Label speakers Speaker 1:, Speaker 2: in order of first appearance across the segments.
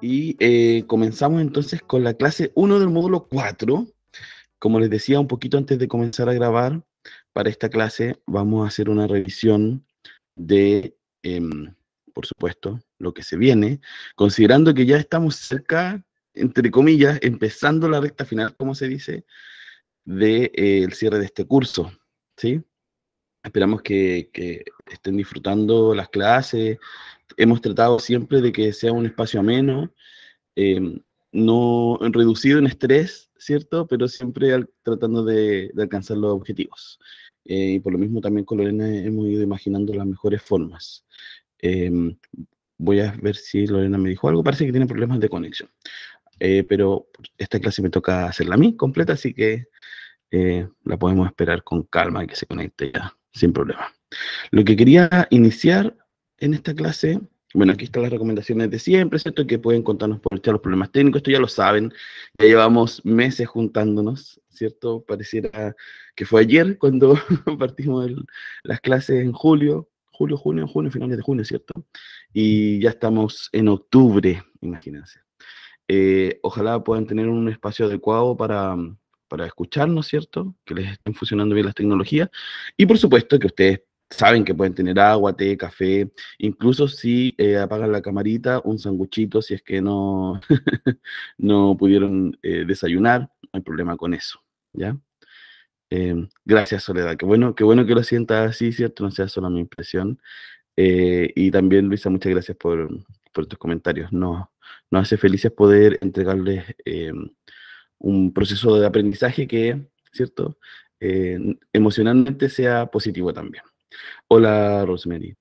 Speaker 1: Y comenzamos entonces con la clase 1 del módulo 4. Como les decía un poquito antes de comenzar a grabar, para esta clase vamos a hacer una revisión de, por supuesto, lo que se viene, considerando que ya estamos cerca, entre comillas, empezando la recta final, como se dice, del cierre de este curso, ¿sí? Esperamos que estén disfrutando las clases. Hemos tratado siempre de que sea un espacio ameno, eh, no reducido en estrés, ¿cierto? Pero siempre tratando de alcanzar los objetivos. Y por lo mismo también con Lorena hemos ido imaginando las mejores formas. Eh, Voy a ver si Lorena me dijo algo, parece que tiene problemas de conexión. Pero esta clase me toca hacerla a mí completa, así que la podemos esperar con calma y que se conecte ya, sin problema. Lo que quería iniciar en esta clase, bueno, aquí están las recomendaciones de siempre, ¿cierto? Que pueden contarnos por el chat los problemas técnicos, esto ya lo saben, ya llevamos meses juntándonos, ¿cierto? Pareciera que fue ayer cuando partimos las clases en junio, finales de junio, ¿cierto? Y ya estamos en octubre, imagínense. Ojalá puedan tener un espacio adecuado para escucharnos, ¿cierto? Que les estén funcionando bien las tecnologías. Y por supuesto que ustedes saben que pueden tener agua, té, café, incluso si apagan la camarita, un sanguchito, si es que no, no pudieron desayunar, no hay problema con eso, ¿ya? Gracias, Soledad. Qué bueno que lo sientas así, ¿cierto? No sea solo mi impresión. Y también, Luisa, muchas gracias por tus comentarios. Nos hace felices poder entregarles un proceso de aprendizaje que, ¿cierto? Emocionalmente sea positivo también. Hola, Rosemary,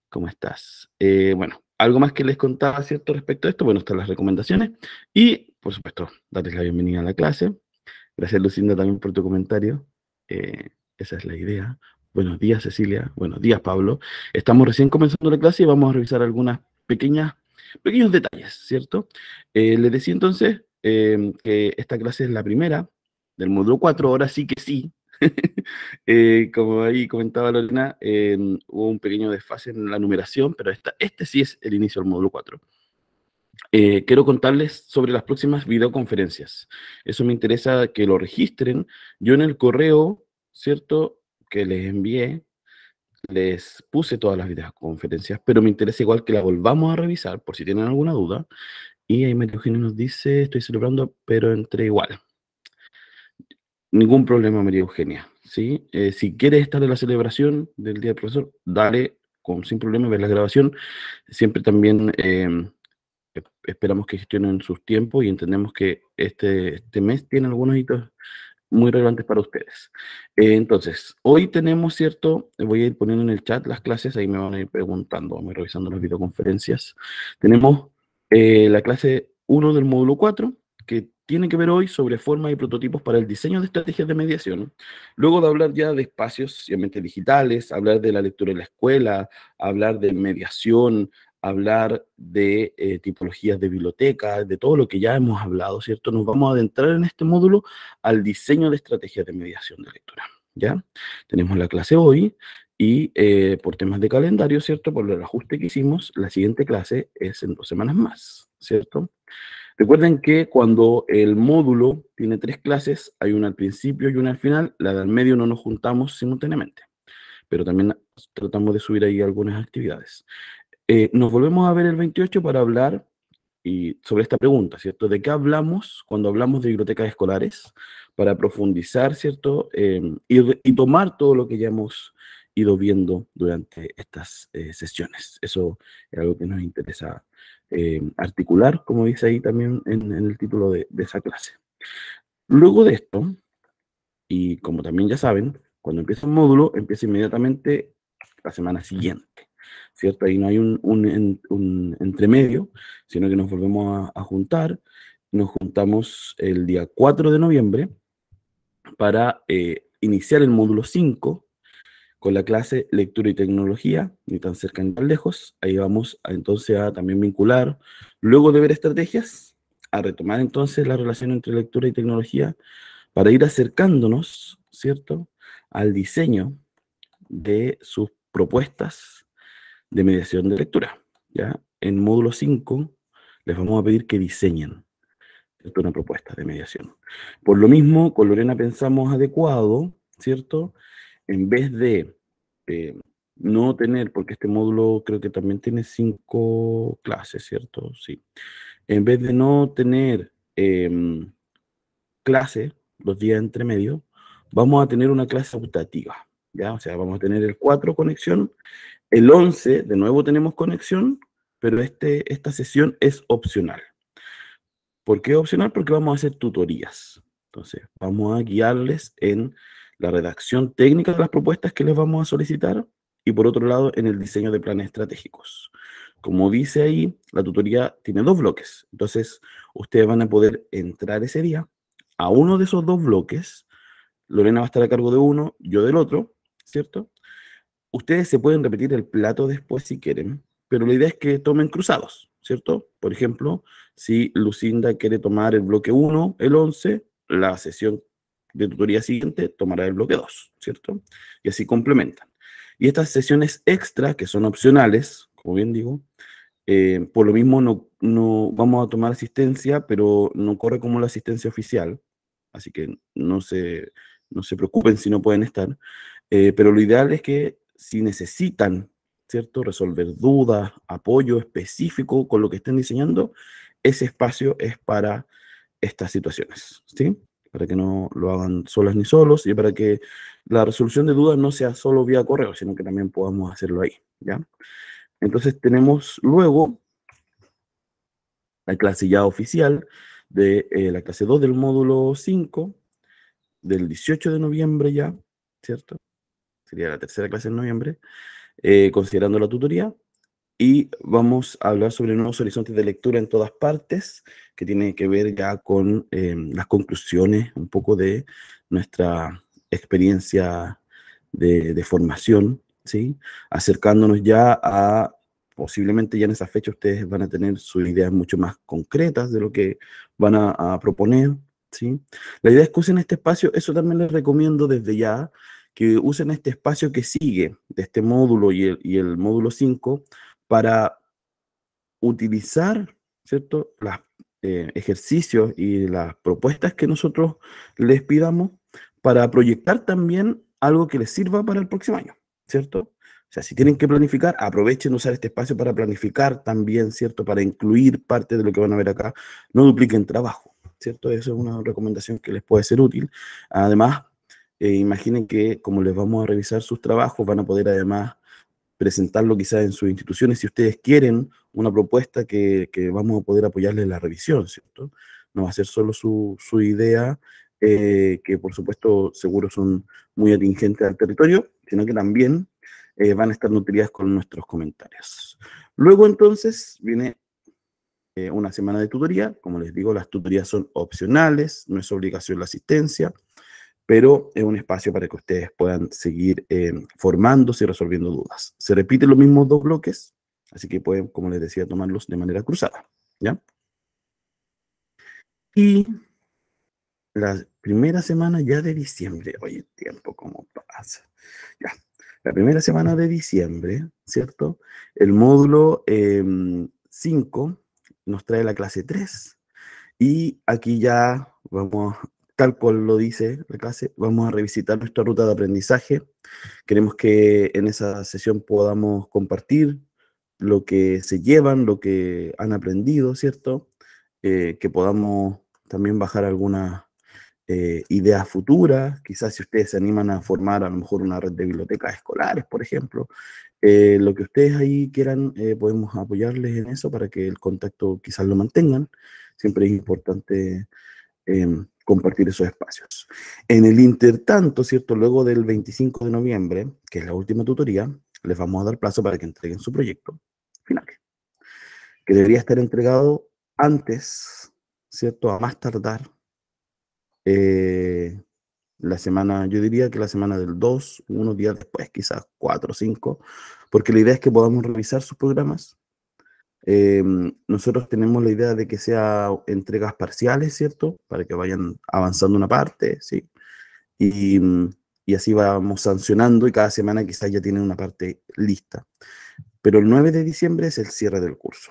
Speaker 1: ¿cómo estás? Bueno, algo más que les contaba, ¿cierto? Respecto a esto, bueno, están las recomendaciones y, por supuesto, darles la bienvenida a la clase. Gracias, Lucinda, también por tu comentario. Esa es la idea. Buenos días, Cecilia. Buenos días, Pablo. Estamos recién comenzando la clase y vamos a revisar algunas pequeños detalles, ¿cierto? Les decía entonces que esta clase es la primera del módulo 4. Ahora sí que sí. Como ahí comentaba Lorena, hubo un pequeño desfase en la numeración, pero este sí es el inicio del módulo 4. Quiero contarles sobre las próximas videoconferencias. Eso me interesa que lo registren. Yo en el correo, ¿cierto? Que les envié, les puse todas las videoconferencias, pero me interesa igual que la volvamos a revisar por si tienen alguna duda. Y ahí María Eugenia nos dice, estoy celebrando, pero entre igual. Ningún problema, María Eugenia, ¿sí? Si quieres estar en la celebración del Día del Profesor, dale sin problema, ver la grabación. Siempre también esperamos que gestionen sus tiempos y entendemos que este mes tiene algunos hitos muy relevantes para ustedes. Entonces, hoy tenemos, ¿cierto? Voy a ir poniendo en el chat las clases, ahí me van a ir preguntando, vamos a ir revisando las videoconferencias. Tenemos la clase 1 del módulo 4 que tiene que ver hoy sobre formas y prototipos para el diseño de estrategias de mediación. Luego de hablar ya de espacios, obviamente digitales, hablar de la lectura en la escuela, hablar de mediación, hablar de tipologías de biblioteca, de todo lo que ya hemos hablado, ¿cierto? Nos vamos a adentrar en este módulo al diseño de estrategias de mediación de lectura, ¿ya? Tenemos la clase hoy y por temas de calendario, ¿cierto? Por el ajuste que hicimos, la siguiente clase es en 2 semanas más, ¿cierto? Recuerden que cuando el módulo tiene 3 clases, hay una al principio y una al final, la del medio no nos juntamos simultáneamente, pero también tratamos de subir ahí algunas actividades. Nos volvemos a ver el 28 para hablar sobre esta pregunta, ¿cierto? ¿De qué hablamos cuando hablamos de bibliotecas escolares? Para profundizar, ¿cierto? Y tomar todo lo que ya hemos ido viendo durante estas sesiones. Eso es algo que nos interesa articular, como dice ahí también en el título de esa clase. Luego de esto, y como también ya saben, cuando empieza un módulo, empieza inmediatamente la semana siguiente, ¿cierto? Ahí no hay un entremedio, sino que nos volvemos a juntar. Nos juntamos el día 4 de noviembre para iniciar el módulo 5 con la clase Lectura y Tecnología, ni tan cerca ni tan lejos. Ahí vamos entonces a también vincular, luego de ver estrategias, a retomar entonces la relación entre lectura y tecnología para ir acercándonos, ¿cierto?, al diseño de sus propuestas de mediación de lectura, ¿ya? En módulo 5, les vamos a pedir que diseñen, ¿cierto?, una propuesta de mediación. Por lo mismo, con Lorena pensamos adecuado, ¿cierto? En vez de no tener, porque este módulo creo que también tiene 5 clases, ¿cierto? Sí. En vez de no tener clase los días entre medio, vamos a tener una clase optativa, ¿ya? O sea, vamos a tener el 4 conexión, el 11 de nuevo tenemos conexión, pero esta sesión es opcional. ¿Por qué opcional? Porque vamos a hacer tutorías. Entonces, vamos a guiarles en la redacción técnica de las propuestas que les vamos a solicitar y por otro lado en el diseño de planes estratégicos. Como dice ahí, la tutoría tiene 2 bloques. Entonces, ustedes van a poder entrar ese día a uno de esos 2 bloques. Lorena va a estar a cargo de uno, yo del otro, ¿cierto? Ustedes se pueden repetir el plato después si quieren, pero la idea es que tomen cruzados, ¿cierto? Por ejemplo, si Lucinda quiere tomar el bloque 1, el 11, la sesión de tutoría siguiente tomará el bloque 2, ¿cierto? Y así complementan. Y estas sesiones extra, que son opcionales, como bien digo, por lo mismo no vamos a tomar asistencia, pero no corre como la asistencia oficial, así que no se preocupen si no pueden estar. Pero lo ideal es que si necesitan, ¿cierto?, resolver dudas, apoyo específico con lo que estén diseñando, ese espacio es para estas situaciones, ¿sí? Para que no lo hagan solas ni solos y para que la resolución de dudas no sea solo vía correo, sino que también podamos hacerlo ahí, ¿ya? Entonces tenemos luego la clase ya oficial de la clase 2 del módulo 5, del 18 de noviembre ya, ¿cierto? Sería la tercera clase en noviembre, considerando la tutoría, y vamos a hablar sobre nuevos horizontes de lectura en todas partes, que tiene que ver ya con las conclusiones un poco de nuestra experiencia de formación, ¿sí? Acercándonos ya a, posiblemente ya en esa fecha ustedes van a tener sus ideas mucho más concretas de lo que van a proponer, ¿sí? La idea es que usen este espacio, eso también les recomiendo desde ya, que usen este espacio que sigue de este módulo y el módulo 5 para utilizar, ¿cierto?, los ejercicios y las propuestas que nosotros les pidamos para proyectar también algo que les sirva para el próximo año, ¿cierto? O sea, si tienen que planificar, aprovechen usar este espacio para planificar también, ¿cierto? Para incluir parte de lo que van a ver acá. No dupliquen trabajo, ¿cierto? Eso es una recomendación que les puede ser útil. Además, imaginen que como les vamos a revisar sus trabajos, van a poder además presentarlo quizás en sus instituciones si ustedes quieren una propuesta que vamos a poder apoyarles en la revisión, ¿cierto? No va a ser solo su idea, que por supuesto seguro son muy atingentes al territorio, sino que también van a estar nutridas con nuestros comentarios. Luego entonces viene una semana de tutoría. Como les digo, las tutorías son opcionales, no es obligación la asistencia, pero es un espacio para que ustedes puedan seguir formándose y resolviendo dudas. Se repiten los mismos 2 bloques, así que pueden, como les decía, tomarlos de manera cruzada, ¿ya? Y la primera semana ya de diciembre, oye, el tiempo cómo pasa, ya. La primera semana de diciembre, ¿cierto? El módulo 5 nos trae la clase 3. Y aquí ya vamos, tal cual lo dice la clase, vamos a revisitar nuestra ruta de aprendizaje. Queremos que en esa sesión podamos compartir lo que se llevan, lo que han aprendido, ¿cierto? Que podamos también bajar algunas ideas futuras, quizás si ustedes se animan a formar a lo mejor una red de bibliotecas escolares, por ejemplo, lo que ustedes ahí quieran, podemos apoyarles en eso para que el contacto quizás lo mantengan. Siempre es importante compartir esos espacios. En el intertanto, ¿cierto? Luego del 25 de noviembre, que es la última tutoría, les vamos a dar plazo para que entreguen su proyecto final, que debería estar entregado antes, ¿cierto? A más tardar eh, la semana, yo diría que la semana del 2, unos días después, quizás 4 o 5, porque la idea es que podamos revisar sus programas. Nosotros tenemos la idea de que sea entregas parciales, ¿cierto? Para que vayan avanzando una parte, ¿sí? Y, y así vamos sancionando y cada semana quizás ya tienen una parte lista. Pero el 9 de diciembre es el cierre del curso.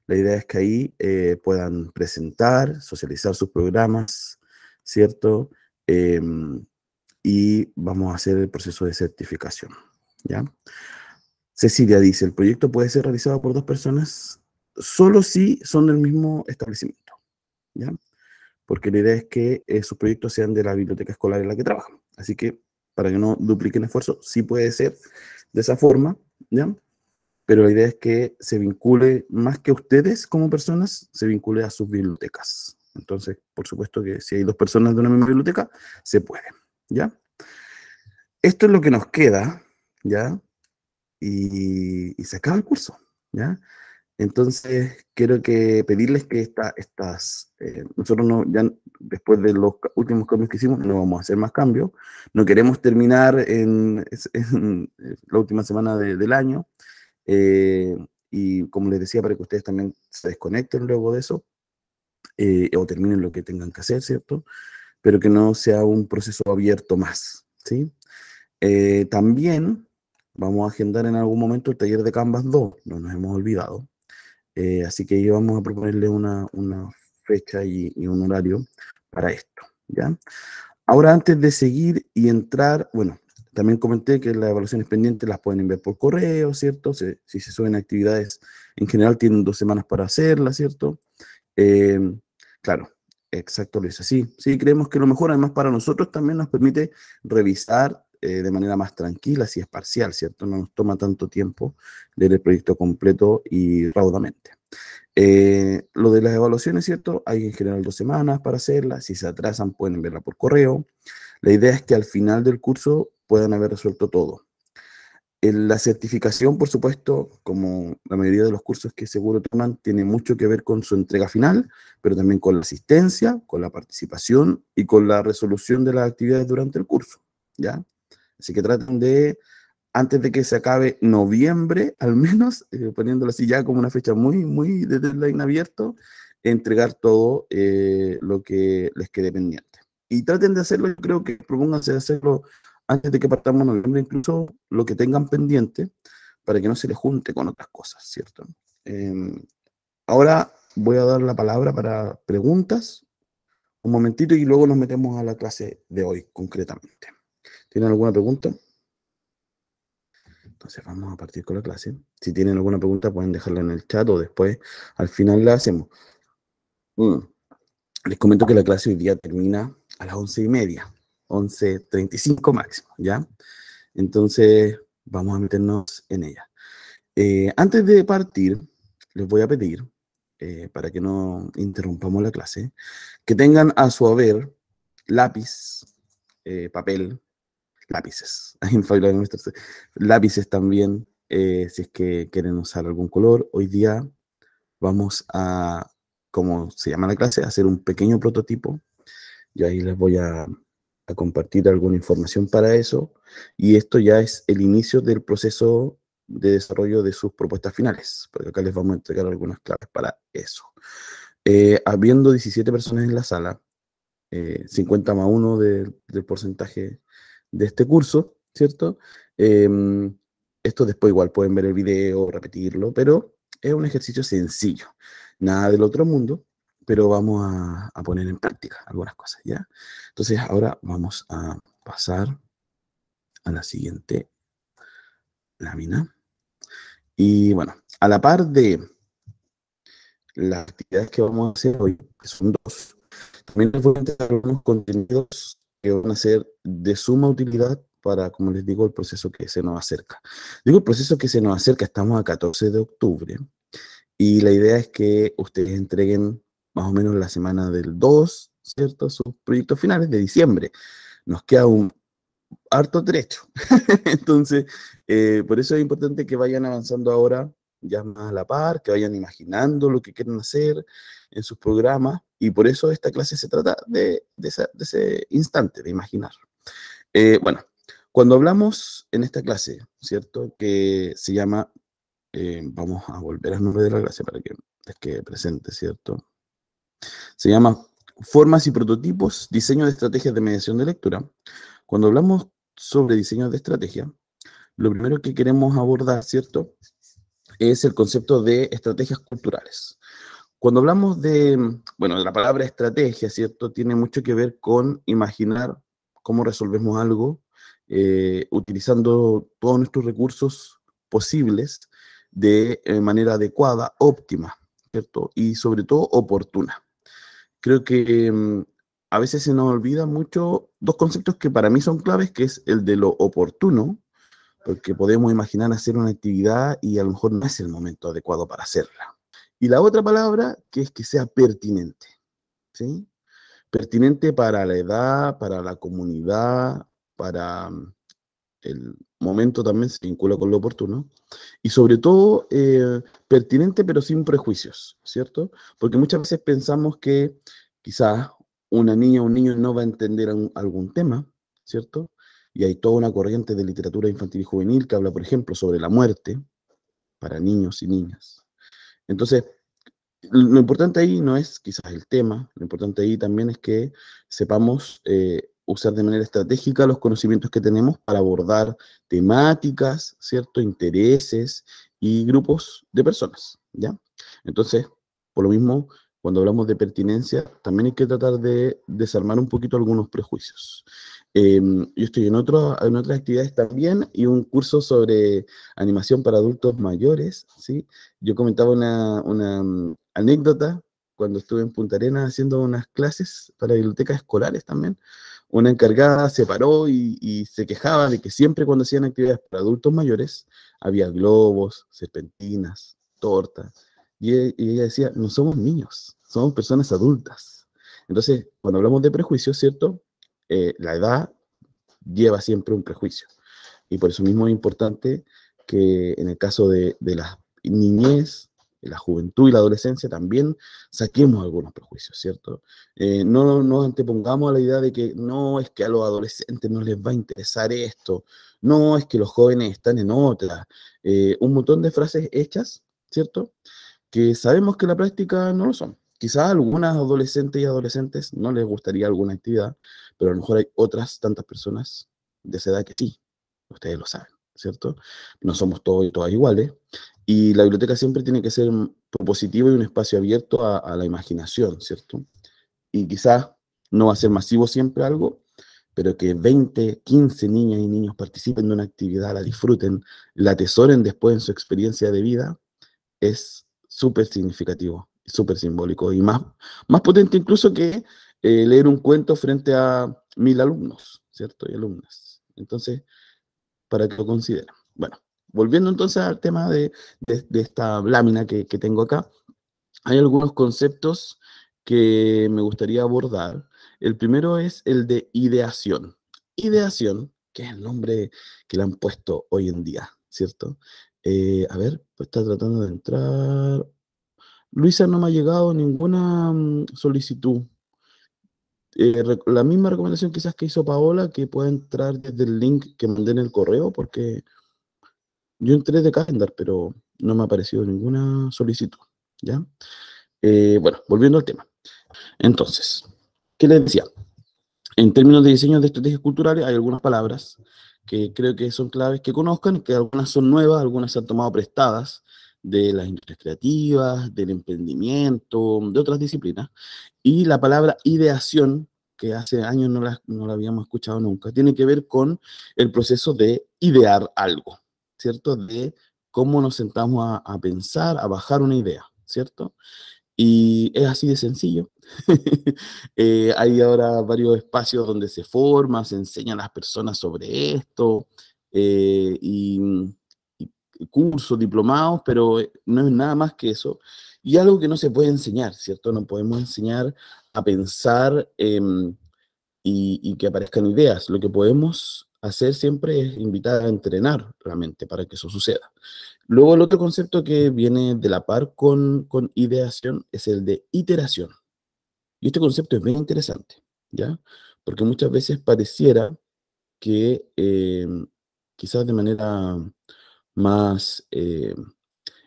Speaker 1: La idea es que ahí puedan presentar, socializar sus programas, ¿cierto? Y vamos a hacer el proceso de certificación, ¿ya? Cecilia dice, el proyecto puede ser realizado por 2 personas solo si son del mismo establecimiento, ¿ya? Porque la idea es que sus proyectos sean de la biblioteca escolar en la que trabajan. Así que, para que no dupliquen esfuerzo, sí puede ser de esa forma, ¿ya? Pero la idea es que se vincule, más que ustedes como personas, se vincule a sus bibliotecas. Entonces, por supuesto que si hay 2 personas de una misma biblioteca, se puede, ¿ya? Esto es lo que nos queda, ¿ya? Y se acaba el curso, ¿ya? Entonces, quiero que pedirles que nosotros no, ya después de los últimos cambios que hicimos, no vamos a hacer más cambios. No queremos terminar en la última semana del año. eh, y como les decía, para que ustedes también se desconecten luego de eso, o terminen lo que tengan que hacer, ¿cierto? Pero que no sea un proceso abierto más, ¿sí? También vamos a agendar en algún momento el taller de Canvas 2, no nos hemos olvidado. Así que ahí vamos a proponerle una fecha y un horario para esto, ¿ya? Ahora, antes de seguir y entrar, bueno, también comenté que las evaluaciones pendientes las pueden enviar por correo, ¿cierto? Si se suben actividades, en general tienen 2 semanas para hacerlas, ¿cierto? Eh, claro, exacto, Luisa. Sí, sí, creemos que lo mejor, además para nosotros también nos permite revisar de manera más tranquila, si es parcial, ¿cierto? No nos toma tanto tiempo leer el proyecto completo y raudamente. Lo de las evaluaciones, ¿cierto? Hay en general 2 semanas para hacerlas. Si se atrasan, pueden enviarla por correo. La idea es que al final del curso puedan haber resuelto todo. La certificación, por supuesto, como la mayoría de los cursos que seguro toman, tiene mucho que ver con su entrega final, pero también con la asistencia, con la participación y con la resolución de las actividades durante el curso, ¿ya? Así que traten de, antes de que se acabe noviembre, al menos, poniéndolo así ya como una fecha muy, muy de deadline abierto, entregar todo lo que les quede pendiente. Y traten de hacerlo, yo creo que propónganse de hacerlo antes de que partamos en noviembre, incluso lo que tengan pendiente, para que no se les junte con otras cosas, ¿cierto? Eh, Ahora voy a dar la palabra para preguntas, un momentito, y luego nos metemos a la clase de hoy, concretamente. ¿Tienen alguna pregunta? Entonces vamos a partir con la clase. Si tienen alguna pregunta pueden dejarla en el chat o después al final la hacemos. Mm. Les comento que la clase hoy día termina a las 11:30, 11:35 máximo, ¿ya? Entonces vamos a meternos en ella. Antes de partir, les voy a pedir, para que no interrumpamos la clase, que tengan a su haber lápiz, papel, lápices, lápices también, si es que quieren usar algún color. Hoy día vamos a, como se llama la clase, a hacer un pequeño prototipo. Y ahí les voy a compartir alguna información para eso. Y esto ya es el inicio del proceso de desarrollo de sus propuestas finales, porque acá les vamos a entregar algunas claves para eso. Habiendo 17 personas en la sala, 50 más 1 del porcentaje de este curso, ¿cierto? Esto después igual pueden ver el video, repetirlo, pero es un ejercicio sencillo, nada del otro mundo, pero vamos a poner en práctica algunas cosas, ¿ya? Entonces ahora vamos a pasar a la siguiente lámina. Y bueno, a la par de las actividades que vamos a hacer hoy, que son 2, también les voy a entregar algunos contenidos que van a ser de suma utilidad para, como les digo, el proceso que se nos acerca. Digo el proceso que se nos acerca, estamos a 14 de octubre, y la idea es que ustedes entreguen más o menos la semana del 2, ¿cierto? Sus proyectos finales de diciembre. Nos queda un harto trecho. Entonces, por eso es importante que vayan avanzando ahora ya más a la par, que vayan imaginando lo que quieren hacer en sus programas, y por eso esta clase se trata de ese instante, de imaginar. Bueno, cuando hablamos en esta clase, ¿cierto? Que se llama, vamos a volver al nombre de la clase para que les quede presente, ¿cierto? Se llama Formas y prototipos, diseño de estrategias de mediación de lectura. Cuando hablamos sobre diseño de estrategia, lo primero que queremos abordar, ¿cierto? es el concepto de estrategias culturales. Cuando hablamos de, bueno, de la palabra estrategia, ¿cierto? Tiene mucho que ver con imaginar cómo resolvemos algo utilizando todos nuestros recursos posibles de manera adecuada, óptima, ¿cierto? Y sobre todo oportuna. Creo que a veces se nos olvida mucho dos conceptos que para mí son claves, que es el de lo oportuno, porque podemos imaginar hacer una actividad y a lo mejor no es el momento adecuado para hacerla. Y la otra palabra que es que sea pertinente, ¿sí? Pertinente para la edad, para la comunidad, para el momento también se vincula con lo oportuno. Y sobre todo, pertinente pero sin prejuicios, ¿cierto? Porque muchas veces pensamos que quizás una niña o un niño no va a entender algún tema, ¿cierto? Y hay toda una corriente de literatura infantil y juvenil que habla, por ejemplo, sobre la muerte para niños y niñas. Entonces, lo importante ahí no es quizás el tema, lo importante ahí también es que sepamos usar de manera estratégica los conocimientos que tenemos para abordar temáticas, ¿cierto? Intereses y grupos de personas, ¿ya? Entonces, por lo mismo, cuando hablamos de pertinencia, también hay que tratar de desarmar un poquito algunos prejuicios. Yo estoy en otras actividades también y un curso sobre animación para adultos mayores, ¿sí? Yo comentaba una anécdota cuando estuve en Punta Arenas haciendo unas clases para bibliotecas escolares también. Una encargada se paró y se quejaba de que siempre cuando hacían actividades para adultos mayores había globos, serpentinas, tortas. Y ella decía, no somos niños, somos personas adultas. Entonces, cuando hablamos de prejuicios, ¿cierto? La edad lleva siempre un prejuicio. Y por eso mismo es importante que en el caso de la niñez, la juventud y la adolescencia también saquemos algunos prejuicios, ¿cierto? No nos antepongamos a la idea de que no es que a los adolescentes no les va a interesar esto, no es que los jóvenes están en otra. Un montón de frases hechas, ¿cierto? Que sabemos que en la práctica no lo son. Quizás a algunas adolescentes y adolescentes no les gustaría alguna actividad, pero a lo mejor hay otras tantas personas de esa edad que sí, ustedes lo saben, ¿cierto? No somos todos y todas iguales, y la biblioteca siempre tiene que ser propositivo y un espacio abierto a la imaginación, ¿cierto? Y quizás no va a ser masivo siempre algo, pero que 20, 15 niñas y niños participen de una actividad, la disfruten, la atesoren después en su experiencia de vida, es súper significativo, súper simbólico y más potente incluso que leer un cuento frente a 1000 alumnos, ¿cierto? Y alumnas. Entonces, para que lo consideren. Bueno, volviendo entonces al tema de esta lámina que tengo acá, hay algunos conceptos que me gustaría abordar. El primero es el de ideación. Ideación, que es el nombre que le han puesto hoy en día, ¿cierto? A ver, pues está tratando de entrar. Luisa, no me ha llegado ninguna solicitud. La misma recomendación quizás que hizo Paola, que pueda entrar desde el link que mandé en el correo, porque yo entré de Calendar, pero no me ha aparecido ninguna solicitud, ¿ya? Bueno, volviendo al tema. Entonces, ¿qué les decía? En términos de diseño de estrategias culturales hay algunas palabras que creo que son claves que conozcan, que algunas son nuevas, algunas se han tomado prestadas de las industrias creativas, del emprendimiento, de otras disciplinas. Y la palabra ideación, que hace años no la habíamos escuchado nunca, tiene que ver con el proceso de idear algo, ¿cierto? De cómo nos sentamos a pensar, a bajar una idea, ¿cierto? Y es así de sencillo. Hay ahora varios espacios donde se forma, se enseñan a las personas sobre esto, y cursos, diplomados, pero no es nada más que eso. Y algo que no se puede enseñar, ¿cierto? No podemos enseñar a pensar y que aparezcan ideas. Lo que podemos hacer siempre es invitar a entrenar la mente para que eso suceda. Luego el otro concepto que viene de la par con ideación es el de iteración. Y este concepto es bien interesante, ¿ya? Porque muchas veces pareciera que quizás de manera más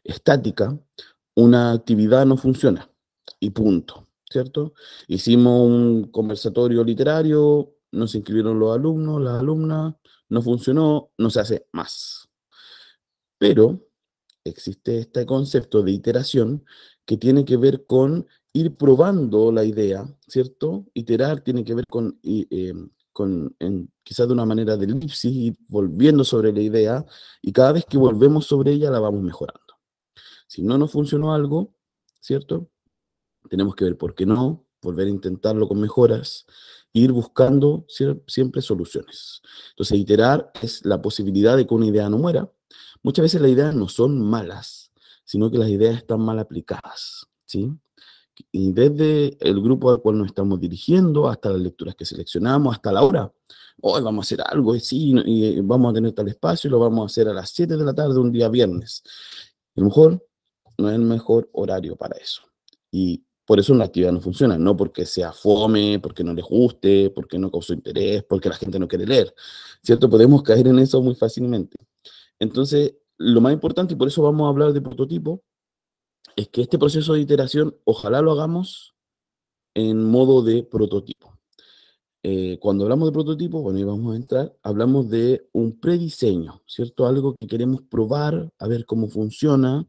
Speaker 1: estática, una actividad no funciona y punto, ¿cierto? Hicimos un conversatorio literario, no se inscribieron los alumnos, las alumnas, no funcionó, no se hace más. Pero existe este concepto de iteración que tiene que ver con ir probando la idea, ¿cierto? Iterar tiene que ver quizás de una manera de elipsis, ir volviendo sobre la idea, y cada vez que volvemos sobre ella la vamos mejorando. Si no nos funcionó algo, ¿cierto? Tenemos que ver por qué no, volver a intentarlo con mejoras, e ir buscando siempre soluciones. Entonces, iterar es la posibilidad de que una idea no muera. Muchas veces las ideas no son malas, sino que las ideas están mal aplicadas, ¿sí? Y desde el grupo al cual nos estamos dirigiendo, hasta las lecturas que seleccionamos, hasta la hora. Hoy vamos a hacer algo, y sí, y vamos a tener tal espacio, y lo vamos a hacer a las 7 de la tarde, un día viernes. A lo mejor no es el mejor horario para eso. Y por eso una actividad no funciona, no porque sea fome, porque no les guste, porque no causó interés, porque la gente no quiere leer, ¿cierto? Podemos caer en eso muy fácilmente. Entonces, lo más importante, y por eso vamos a hablar de prototipo, es que este proceso de iteración, ojalá lo hagamos en modo de prototipo. Cuando hablamos de prototipo, bueno, ahí vamos a entrar, hablamos de un prediseño, ¿cierto? Algo que queremos probar, a ver cómo funciona,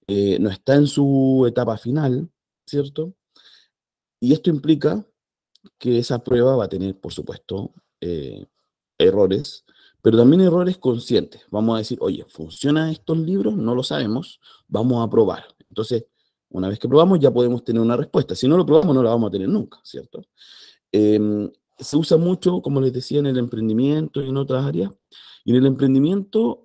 Speaker 1: no está en su etapa final, ¿cierto? Y esto implica que esa prueba va a tener, por supuesto, errores, pero también errores conscientes. Vamos a decir, oye, ¿funcionan estos libros? No lo sabemos, vamos a probar. Entonces, una vez que probamos, ya podemos tener una respuesta. Si no lo probamos, no la vamos a tener nunca, ¿cierto? Se usa mucho, como les decía, en el emprendimiento y en otras áreas. Y en el emprendimiento,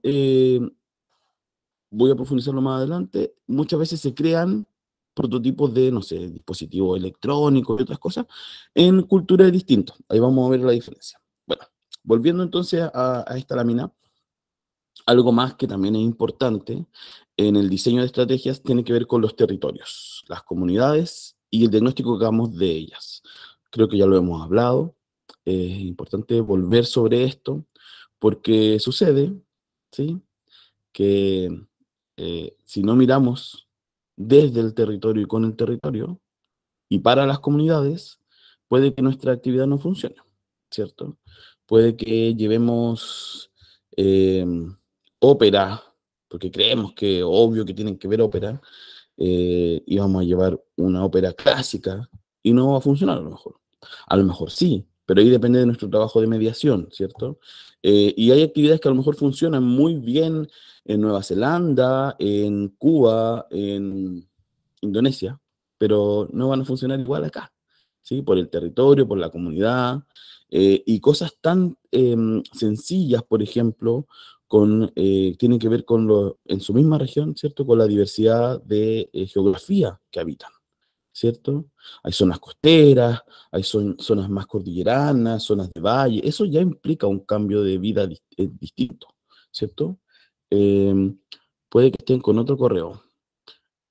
Speaker 1: voy a profundizarlo más adelante, muchas veces se crean prototipos de, no sé, dispositivos electrónicos y otras cosas en culturas distintas. Ahí vamos a ver la diferencia. Bueno, volviendo entonces a esta lámina, algo más que también es importante en el diseño de estrategias tiene que ver con los territorios, las comunidades y el diagnóstico que hagamos de ellas. Creo que ya lo hemos hablado. Es importante volver sobre esto porque sucede, ¿sí? Que si no miramos desde el territorio y con el territorio y para las comunidades, puede que nuestra actividad no funcione, ¿cierto? Puede que llevemos eh, ópera, porque creemos que obvio que tienen que ver ópera, y vamos a llevar una ópera clásica y no va a funcionar a lo mejor. A lo mejor sí, pero ahí depende de nuestro trabajo de mediación, ¿cierto? Y hay actividades que a lo mejor funcionan muy bien en Nueva Zelanda, en Cuba, en Indonesia, pero no van a funcionar igual acá, ¿sí? Por el territorio, por la comunidad, y cosas tan sencillas, por ejemplo, tienen que ver con en su misma región, ¿cierto? Con la diversidad de geografía que habitan, ¿cierto? Hay zonas costeras, hay zonas más cordilleranas, zonas de valle, eso ya implica un cambio de vida distinto, ¿cierto? Em, Puede que estén con otro correo.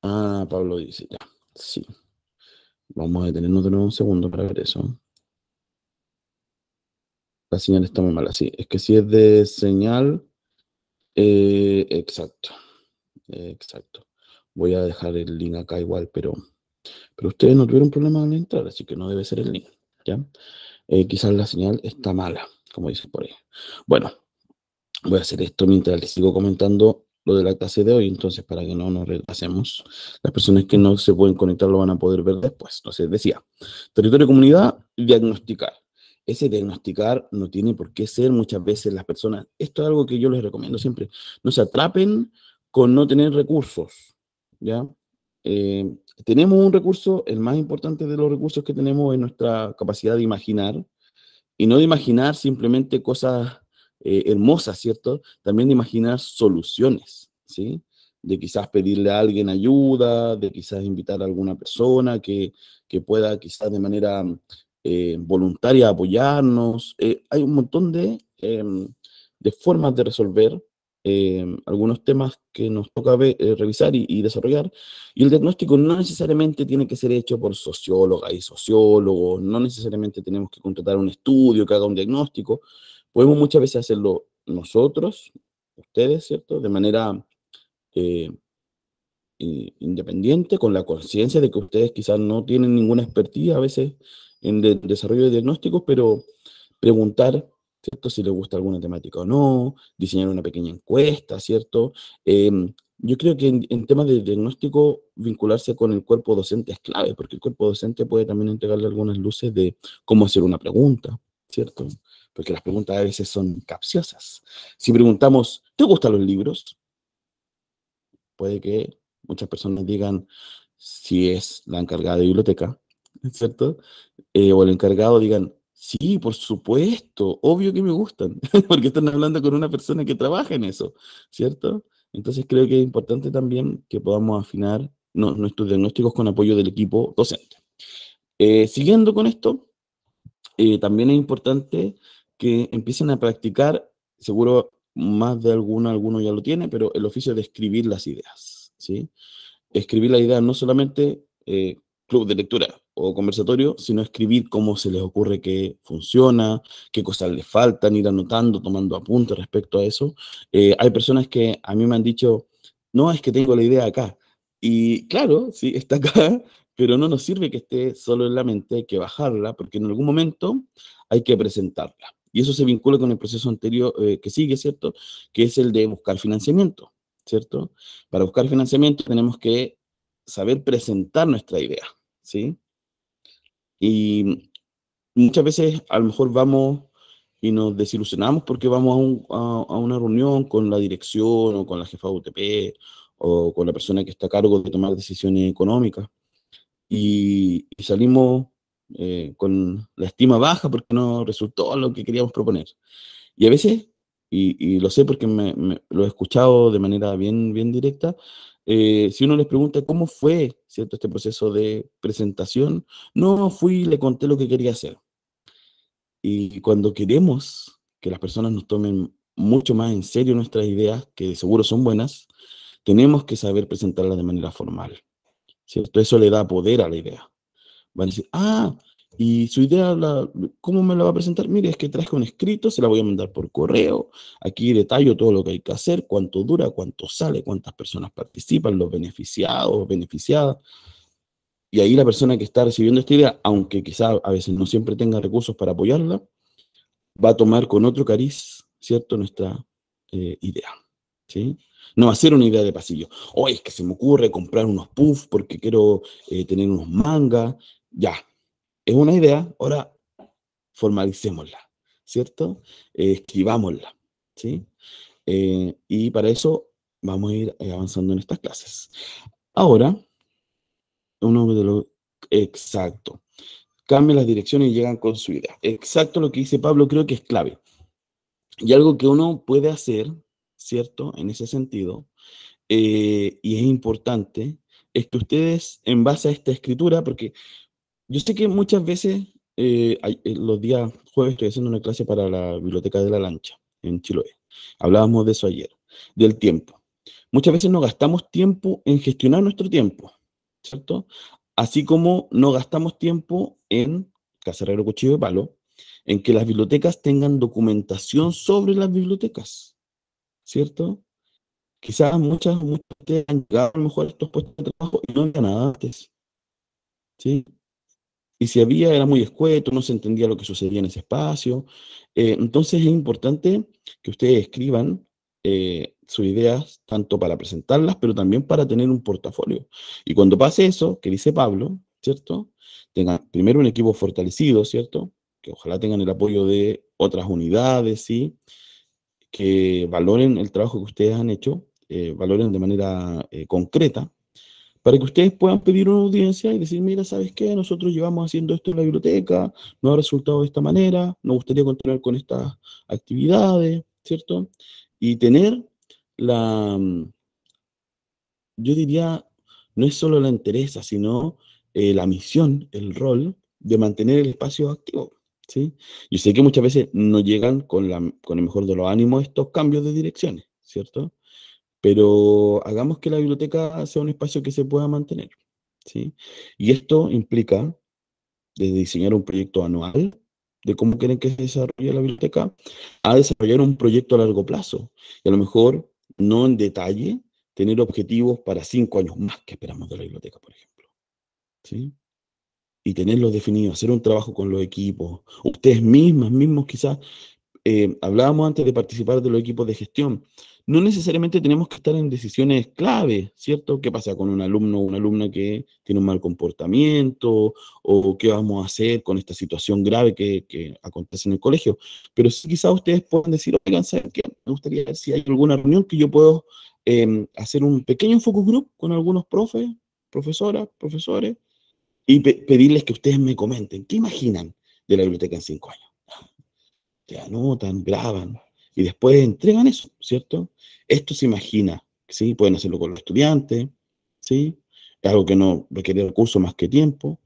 Speaker 1: Ah, Pablo dice, ya, sí. Vamos a detenernos de nuevo un segundo para ver eso. La señal está muy mala, sí. Es que si es de señal, exacto, exacto. Voy a dejar el link acá igual, pero ustedes no tuvieron problema al entrar, así que no debe ser el link, ¿ya? Quizás la señal está mala, como dicen por ahí. Bueno, voy a hacer esto mientras les sigo comentando lo de la clase de hoy, entonces para que no nos retrasemos. Las personas que no se pueden conectar lo van a poder ver después. Entonces decía, territorio, comunidad, diagnosticar. Ese diagnosticar no tiene por qué ser muchas veces las personas, esto es algo que yo les recomiendo siempre, no se atrapen con no tener recursos, ¿ya? Eh, Tenemos un recurso, el más importante de los recursos que tenemos es nuestra capacidad de imaginar, y no de imaginar simplemente cosas hermosas, ¿cierto? También de imaginar soluciones, ¿sí? De quizás pedirle a alguien ayuda, de quizás invitar a alguna persona que pueda quizás de manera voluntaria apoyarnos. Hay un montón de formas de resolver algunos temas que nos toca revisar y desarrollar. Y el diagnóstico no necesariamente tiene que ser hecho por sociólogas y sociólogos, no necesariamente tenemos que contratar un estudio que haga un diagnóstico. Podemos muchas veces hacerlo nosotros, ustedes, ¿cierto? De manera eh, independiente, con la conciencia de que ustedes quizás no tienen ninguna expertise a veces en desarrollo de diagnósticos, pero preguntar, ¿cierto? Si les gusta alguna temática o no, diseñar una pequeña encuesta, ¿cierto? Yo creo que en temas de diagnóstico, vincularse con el cuerpo docente es clave, porque el cuerpo docente puede también entregarle algunas luces de cómo hacer una pregunta, ¿cierto? Porque las preguntas a veces son capciosas. Si preguntamos, ¿te gustan los libros? Puede que muchas personas digan si es la encargada de biblioteca, ¿cierto? O el encargado digan, sí, por supuesto, obvio que me gustan, porque están hablando con una persona que trabaja en eso, ¿cierto? Entonces creo que es importante también que podamos afinar nuestros diagnósticos con apoyo del equipo docente. Siguiendo con esto, también es importante que empiecen a practicar, seguro más de alguno ya lo tiene, pero el oficio de escribir las ideas, ¿sí? Escribir la idea no solamente club de lectura o conversatorio, sino escribir cómo se les ocurre que funciona, qué cosas les faltan, ir anotando, tomando apuntes respecto a eso. Hay personas que a mí me han dicho, no, es que tengo la idea acá. Y claro, sí, está acá, pero no nos sirve que esté solo en la mente, hay que bajarla, porque en algún momento hay que presentarla. Y eso se vincula con el proceso anterior que sigue, ¿cierto? Que es el de buscar financiamiento, ¿cierto? Para buscar financiamiento tenemos que saber presentar nuestra idea, ¿sí? Y muchas veces a lo mejor vamos y nos desilusionamos porque vamos a una reunión con la dirección o con la jefa de UTP o con la persona que está a cargo de tomar decisiones económicas y salimos con la estima baja porque no resultó lo que queríamos proponer. Y a veces, y lo sé porque lo he escuchado de manera bien directa, si uno les pregunta cómo fue, ¿cierto?, este proceso de presentación, no fui y le conté lo que quería hacer. Y cuando queremos que las personas nos tomen mucho más en serio nuestras ideas, que seguro son buenas, tenemos que saber presentarlas de manera formal, ¿cierto? Eso le da poder a la idea. Van a decir, y su idea, ¿cómo me la va a presentar? Mire, es que traje un escrito, se la voy a mandar por correo. Aquí detallo todo lo que hay que hacer, cuánto dura, cuánto sale, cuántas personas participan, los beneficiados, beneficiadas. Y ahí la persona que está recibiendo esta idea, aunque quizá a veces no siempre tenga recursos para apoyarla, va a tomar con otro cariz, ¿cierto?, nuestra idea, ¿sí? No va a ser una idea de pasillo. Oye, es que se me ocurre comprar unos puffs porque quiero tener unos mangas. Ya, es una idea, ahora formalicémosla, ¿cierto? Escribámosla, ¿sí? Y para eso vamos a ir avanzando en estas clases. Ahora, uno de los... Exacto. Cambian las direcciones y llegan con su idea. Exacto lo que dice Pablo, creo que es clave. Y algo que uno puede hacer, ¿cierto? En ese sentido, y es importante, es que ustedes, en base a esta escritura, porque yo sé que muchas veces, los días jueves estoy haciendo una clase para la Biblioteca de la Lancha, en Chiloé. Hablábamos de eso ayer, del tiempo. Muchas veces no gastamos tiempo en gestionar nuestro tiempo, ¿cierto? Así como no gastamos tiempo en, Cacerrero Cuchillo de Palo, en que las bibliotecas tengan documentación sobre las bibliotecas, ¿cierto? Quizás muchos de ustedes han llegado a lo mejor a estos puestos de trabajo y no había nada antes, ¿sí? Y si había, era muy escueto, no se entendía lo que sucedía en ese espacio. Entonces es importante que ustedes escriban sus ideas, tanto para presentarlas, pero también para tener un portafolio. Y cuando pase eso, que dice Pablo, ¿cierto? Tengan primero un equipo fortalecido, ¿cierto? Que ojalá tengan el apoyo de otras unidades, ¿sí? Que valoren el trabajo que ustedes han hecho, valoren de manera concreta, para que ustedes puedan pedir una audiencia y decir, mira, ¿sabes qué? Nosotros llevamos haciendo esto en la biblioteca, nos ha resultado de esta manera, nos gustaría continuar con estas actividades, ¿cierto? Y tener la, yo diría, no es solo la interesa, sino la misión, el rol de mantener el espacio activo, ¿sí? Yo sé que muchas veces no llegan con el mejor de los ánimos estos cambios de direcciones, ¿cierto? Pero hagamos que la biblioteca sea un espacio que se pueda mantener, ¿sí? Y esto implica desde diseñar un proyecto anual de cómo quieren que se desarrolle la biblioteca, a desarrollar un proyecto a largo plazo. Y a lo mejor, no en detalle, tener objetivos para 5 años más que esperamos de la biblioteca, por ejemplo, ¿sí? Y tenerlos definidos, hacer un trabajo con los equipos, ustedes mismos quizás, hablábamos antes de participar de los equipos de gestión. no necesariamente tenemos que estar en decisiones clave, ¿cierto? ¿Qué pasa con un alumno o una alumna que tiene un mal comportamiento? ¿O qué vamos a hacer con esta situación grave que acontece en el colegio? Pero sí, quizás ustedes pueden decir, oigan, ¿saben qué? Me gustaría ver si hay alguna reunión que yo puedo hacer un pequeño focus group con algunos profes, profesoras, profesores, y pedirles que ustedes me comenten, ¿qué imaginan de la biblioteca en 5 años? Que anotan, graban y después entregan eso, ¿cierto? Esto se imagina, ¿sí? Pueden hacerlo con los estudiantes, ¿sí? Es algo que no requiere recursos más que tiempo,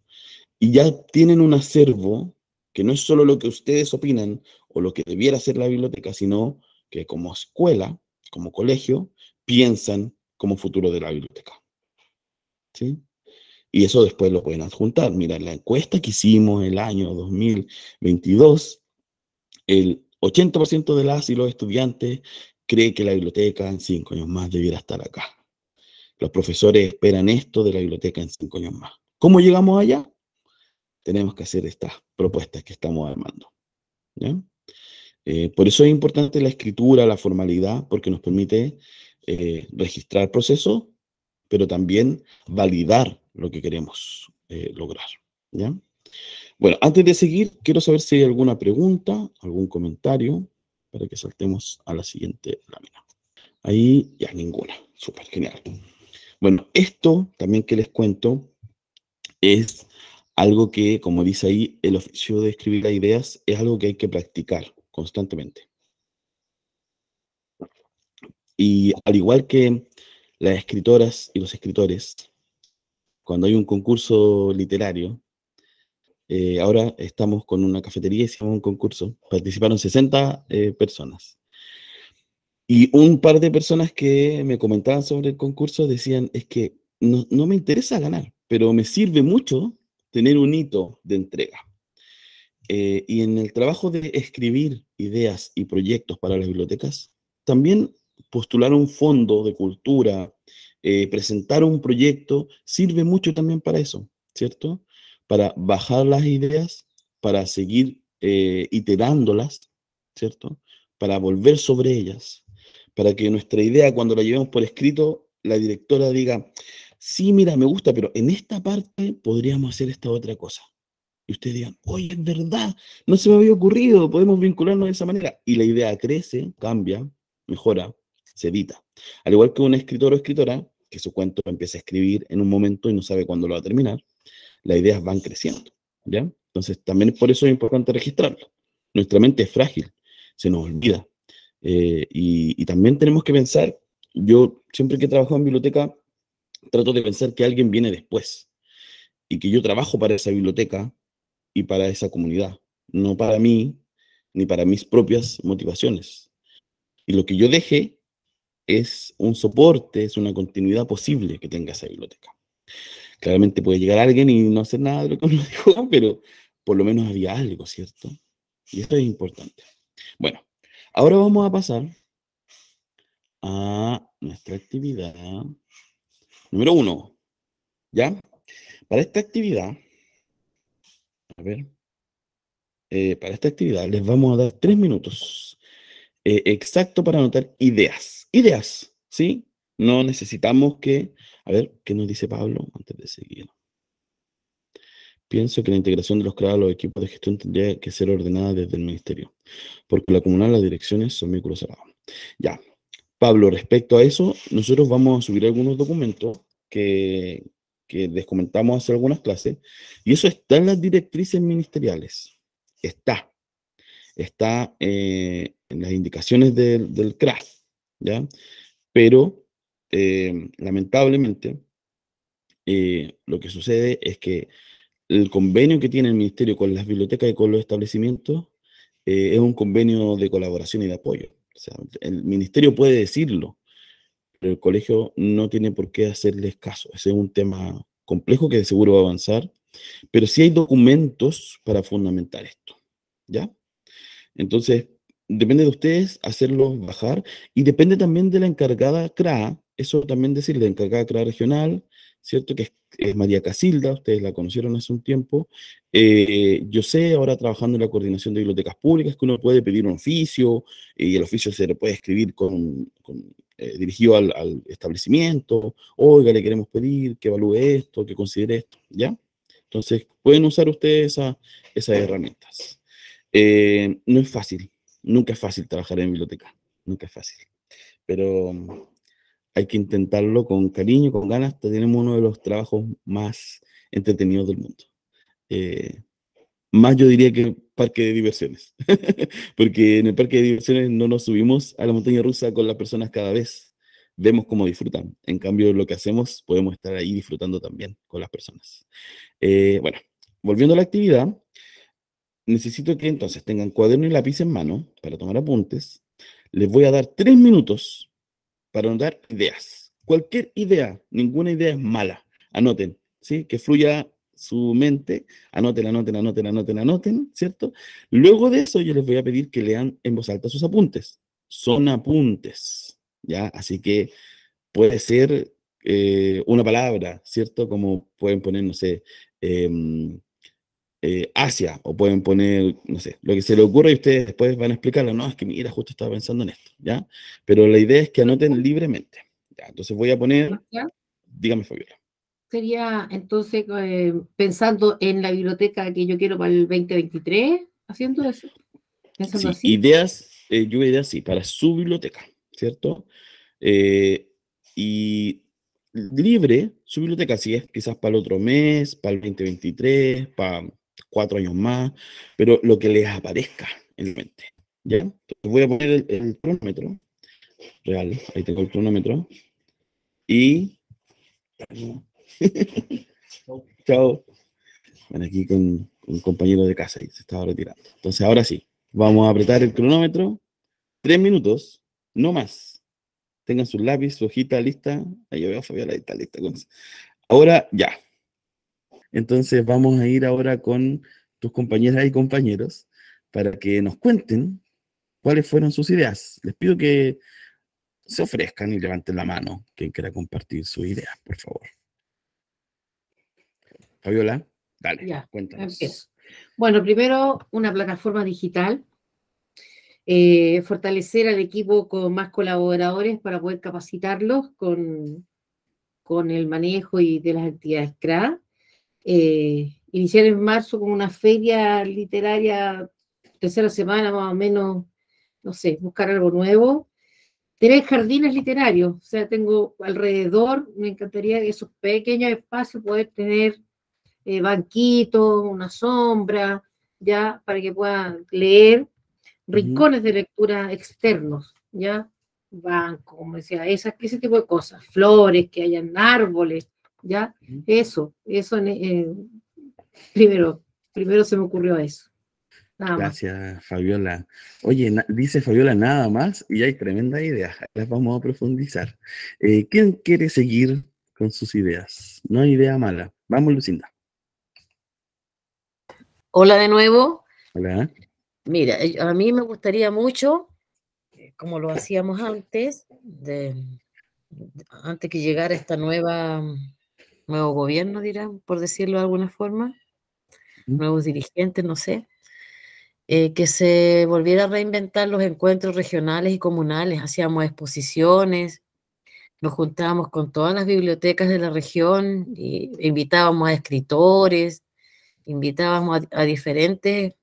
Speaker 1: y ya tienen un acervo que no es solo lo que ustedes opinan o lo que debiera hacer la biblioteca, sino que como escuela, como colegio, piensan como futuro de la biblioteca, ¿sí? Y eso después lo pueden adjuntar. Mira, la encuesta que hicimos el año 2022, el 80% de las y los estudiantes cree que la biblioteca en 5 años más debiera estar acá. Los profesores esperan esto de la biblioteca en 5 años más. ¿Cómo llegamos allá? Tenemos que hacer estas propuestas que estamos armando, ¿ya? Por eso es importante la escritura, la formalidad, porque nos permite registrar procesos, pero también validar lo que queremos lograr, ¿ya? Bueno, antes de seguir, quiero saber si hay alguna pregunta, algún comentario, para que saltemos a la siguiente lámina. Ahí ya ninguna. Súper genial. Bueno, esto también que les cuento es algo que, como dice ahí, el oficio de escribir las ideas es algo que hay que practicar constantemente. Y al igual que las escritoras y los escritores, cuando hay un concurso literario, ahora estamos con una cafetería, hicimos un concurso, participaron 60 personas. Y un par de personas que me comentaban sobre el concurso decían, es que no me interesa ganar, pero me sirve mucho tener un hito de entrega. Y en el trabajo de escribir ideas y proyectos para las bibliotecas, también postular un fondo de cultura, presentar un proyecto, sirve mucho también para eso, ¿cierto? Para bajar las ideas, para seguir iterándolas, ¿cierto? Para volver sobre ellas, para que nuestra idea, cuando la llevemos por escrito, la directora diga, sí, mira, me gusta, pero en esta parte podríamos hacer esta otra cosa. Y ustedes digan, oye, es verdad, no se me había ocurrido, podemos vincularnos de esa manera. Y la idea crece, cambia, mejora, se edita. Al igual que un escritor o escritora, que su cuento empieza a escribir en un momento y no sabe cuándo lo va a terminar, las ideas van creciendo, ¿ya? Entonces, también por eso es importante registrarlo. Nuestra mente es frágil, se nos olvida. Y también tenemos que pensar, yo siempre que he trabajado en biblioteca, trato de pensar que alguien viene después y que yo trabajo para esa biblioteca y para esa comunidad, no para mí ni para mis propias motivaciones. Y lo que yo deje es un soporte, es una continuidad posible que tenga esa biblioteca. Claramente puede llegar alguien y no hacer nada de lo que uno dijo, pero por lo menos había algo, ¿cierto? Y esto es importante. Bueno, ahora vamos a pasar a nuestra actividad número 1, ¿ya? Para esta actividad, a ver, para esta actividad les vamos a dar 3 minutos exacto para anotar ideas. Ideas, ¿sí? No necesitamos que... A ver, ¿qué nos dice Pablo antes de seguir? Pienso que la integración de los CRA a los equipos de gestión tendría que ser ordenada desde el ministerio, porque la comunal, las direcciones son vínculos cerrados. Ya, Pablo, respecto a eso, nosotros vamos a subir algunos documentos que les comentamos hace algunas clases, y eso está en las directrices ministeriales. Está en las indicaciones del CRA, ¿ya? Pero lamentablemente lo que sucede es que el convenio que tiene el ministerio con las bibliotecas y con los establecimientos es un convenio de colaboración y de apoyo. O sea, el ministerio puede decirlo, pero el colegio no tiene por qué hacerles caso. Ese es un tema complejo que de seguro va a avanzar, pero sí hay documentos para fundamentar esto, ¿ya? Entonces, depende de ustedes hacerlos bajar y depende también de la encargada CRA eso también decirle, encargada de crear regional, ¿cierto? Que es María Casilda, ustedes la conocieron hace un tiempo. Yo sé, ahora trabajando en la coordinación de bibliotecas públicas, que uno puede pedir un oficio y el oficio se le puede escribir dirigido al establecimiento. Oiga, le queremos pedir que evalúe esto, que considere esto, ¿ya? Entonces, pueden usar ustedes esas herramientas. No es fácil, nunca es fácil trabajar en biblioteca, nunca es fácil, pero hay que intentarlo con cariño, con ganas. Tenemos uno de los trabajos más entretenidos del mundo. Eh, Más yo diría que el parque de diversiones, porque en el parque de diversiones no nos subimos a la montaña rusa con las personas cada vez, vemos cómo disfrutan. En cambio, lo que hacemos, podemos estar ahí disfrutando también con las personas. Bueno, volviendo a la actividad, necesito que entonces tengan cuaderno y lápiz en mano para tomar apuntes. Les voy a dar 3 minutos para anotar ideas. Cualquier idea, ninguna idea es mala. Anoten, ¿sí? Que fluya su mente. Anoten, anoten, anoten, anoten, anoten, ¿cierto? Luego de eso, yo les voy a pedir que lean en voz alta sus apuntes. Son apuntes, ¿ya? Así que puede ser una palabra, ¿cierto? Como pueden poner, no sé, Asia, o pueden poner, no sé, lo que se le ocurra y ustedes después van a explicarlo. No, es que mira, justo estaba pensando en esto, ¿ya? Pero la idea es que anoten libremente. ¿Ya? Entonces voy a poner,
Speaker 2: ¿Ya?
Speaker 1: dígame, Fabiola.
Speaker 2: Sería entonces pensando en la biblioteca que yo quiero para el 2023, haciendo eso, pensando
Speaker 1: Sí,
Speaker 2: así.
Speaker 1: ideas, lluvia de ideas, sí, para su biblioteca, ¿cierto? Eh, y libre, su biblioteca, sí es quizás para el otro mes, para el 2023, para 4 años más, pero lo que les aparezca en mente, ¿ya? Entonces voy a poner el cronómetro real, ahí tengo el cronómetro, y... Chao. Bueno, aquí con un compañero de casa y se estaba retirando. Entonces ahora sí, vamos a apretar el cronómetro. 3 minutos, no más. Tengan su lápiz, su hojita lista. Ahí yo veo a Fabiola, ahí está lista. Ahora ya. Entonces vamos a ir ahora con tus compañeras y compañeros para que nos cuenten cuáles fueron sus ideas. Les pido que se ofrezcan y levanten la mano quien quiera compartir sus ideas, por favor. Fabiola, dale,
Speaker 2: Ya, empiezo.
Speaker 1: cuéntanos.
Speaker 2: Bueno, primero una plataforma digital, fortalecer al equipo con más colaboradores para poder capacitarlos con el manejo y de las actividades CRA. Iniciar en marzo con una feria literaria, tercera semana más o menos, no sé, buscar algo nuevo. Tener jardines literarios, o sea, tengo alrededor, me encantaría esos pequeños espacios poder tener banquitos, una sombra, ya, para que puedan leer,
Speaker 1: Ujú,
Speaker 2: rincones de lectura externos, ya, bancos, como decía, ese tipo de cosas, flores, que hayan árboles, ya,
Speaker 1: ujú.
Speaker 2: eso primero, primero se me ocurrió eso, nada más.
Speaker 1: Gracias, Fabiola. Oye, dice Fabiola nada más y hay tremendas ideas. Las vamos a profundizar. ¿Quién quiere seguir con sus ideas? No hay idea mala. Vamos, Lucinda.
Speaker 3: Hola de nuevo.
Speaker 1: Hola.
Speaker 3: Mira, a mí me gustaría mucho, como lo hacíamos antes, antes que llegara esta nuevo gobierno, dirán, por decirlo de alguna forma,
Speaker 1: Ujú,
Speaker 3: nuevos dirigentes, no sé, que se volviera a reinventar los encuentros regionales y comunales. Hacíamos exposiciones, nos juntábamos con todas las bibliotecas de la región, y invitábamos a escritores, invitábamos a diferentes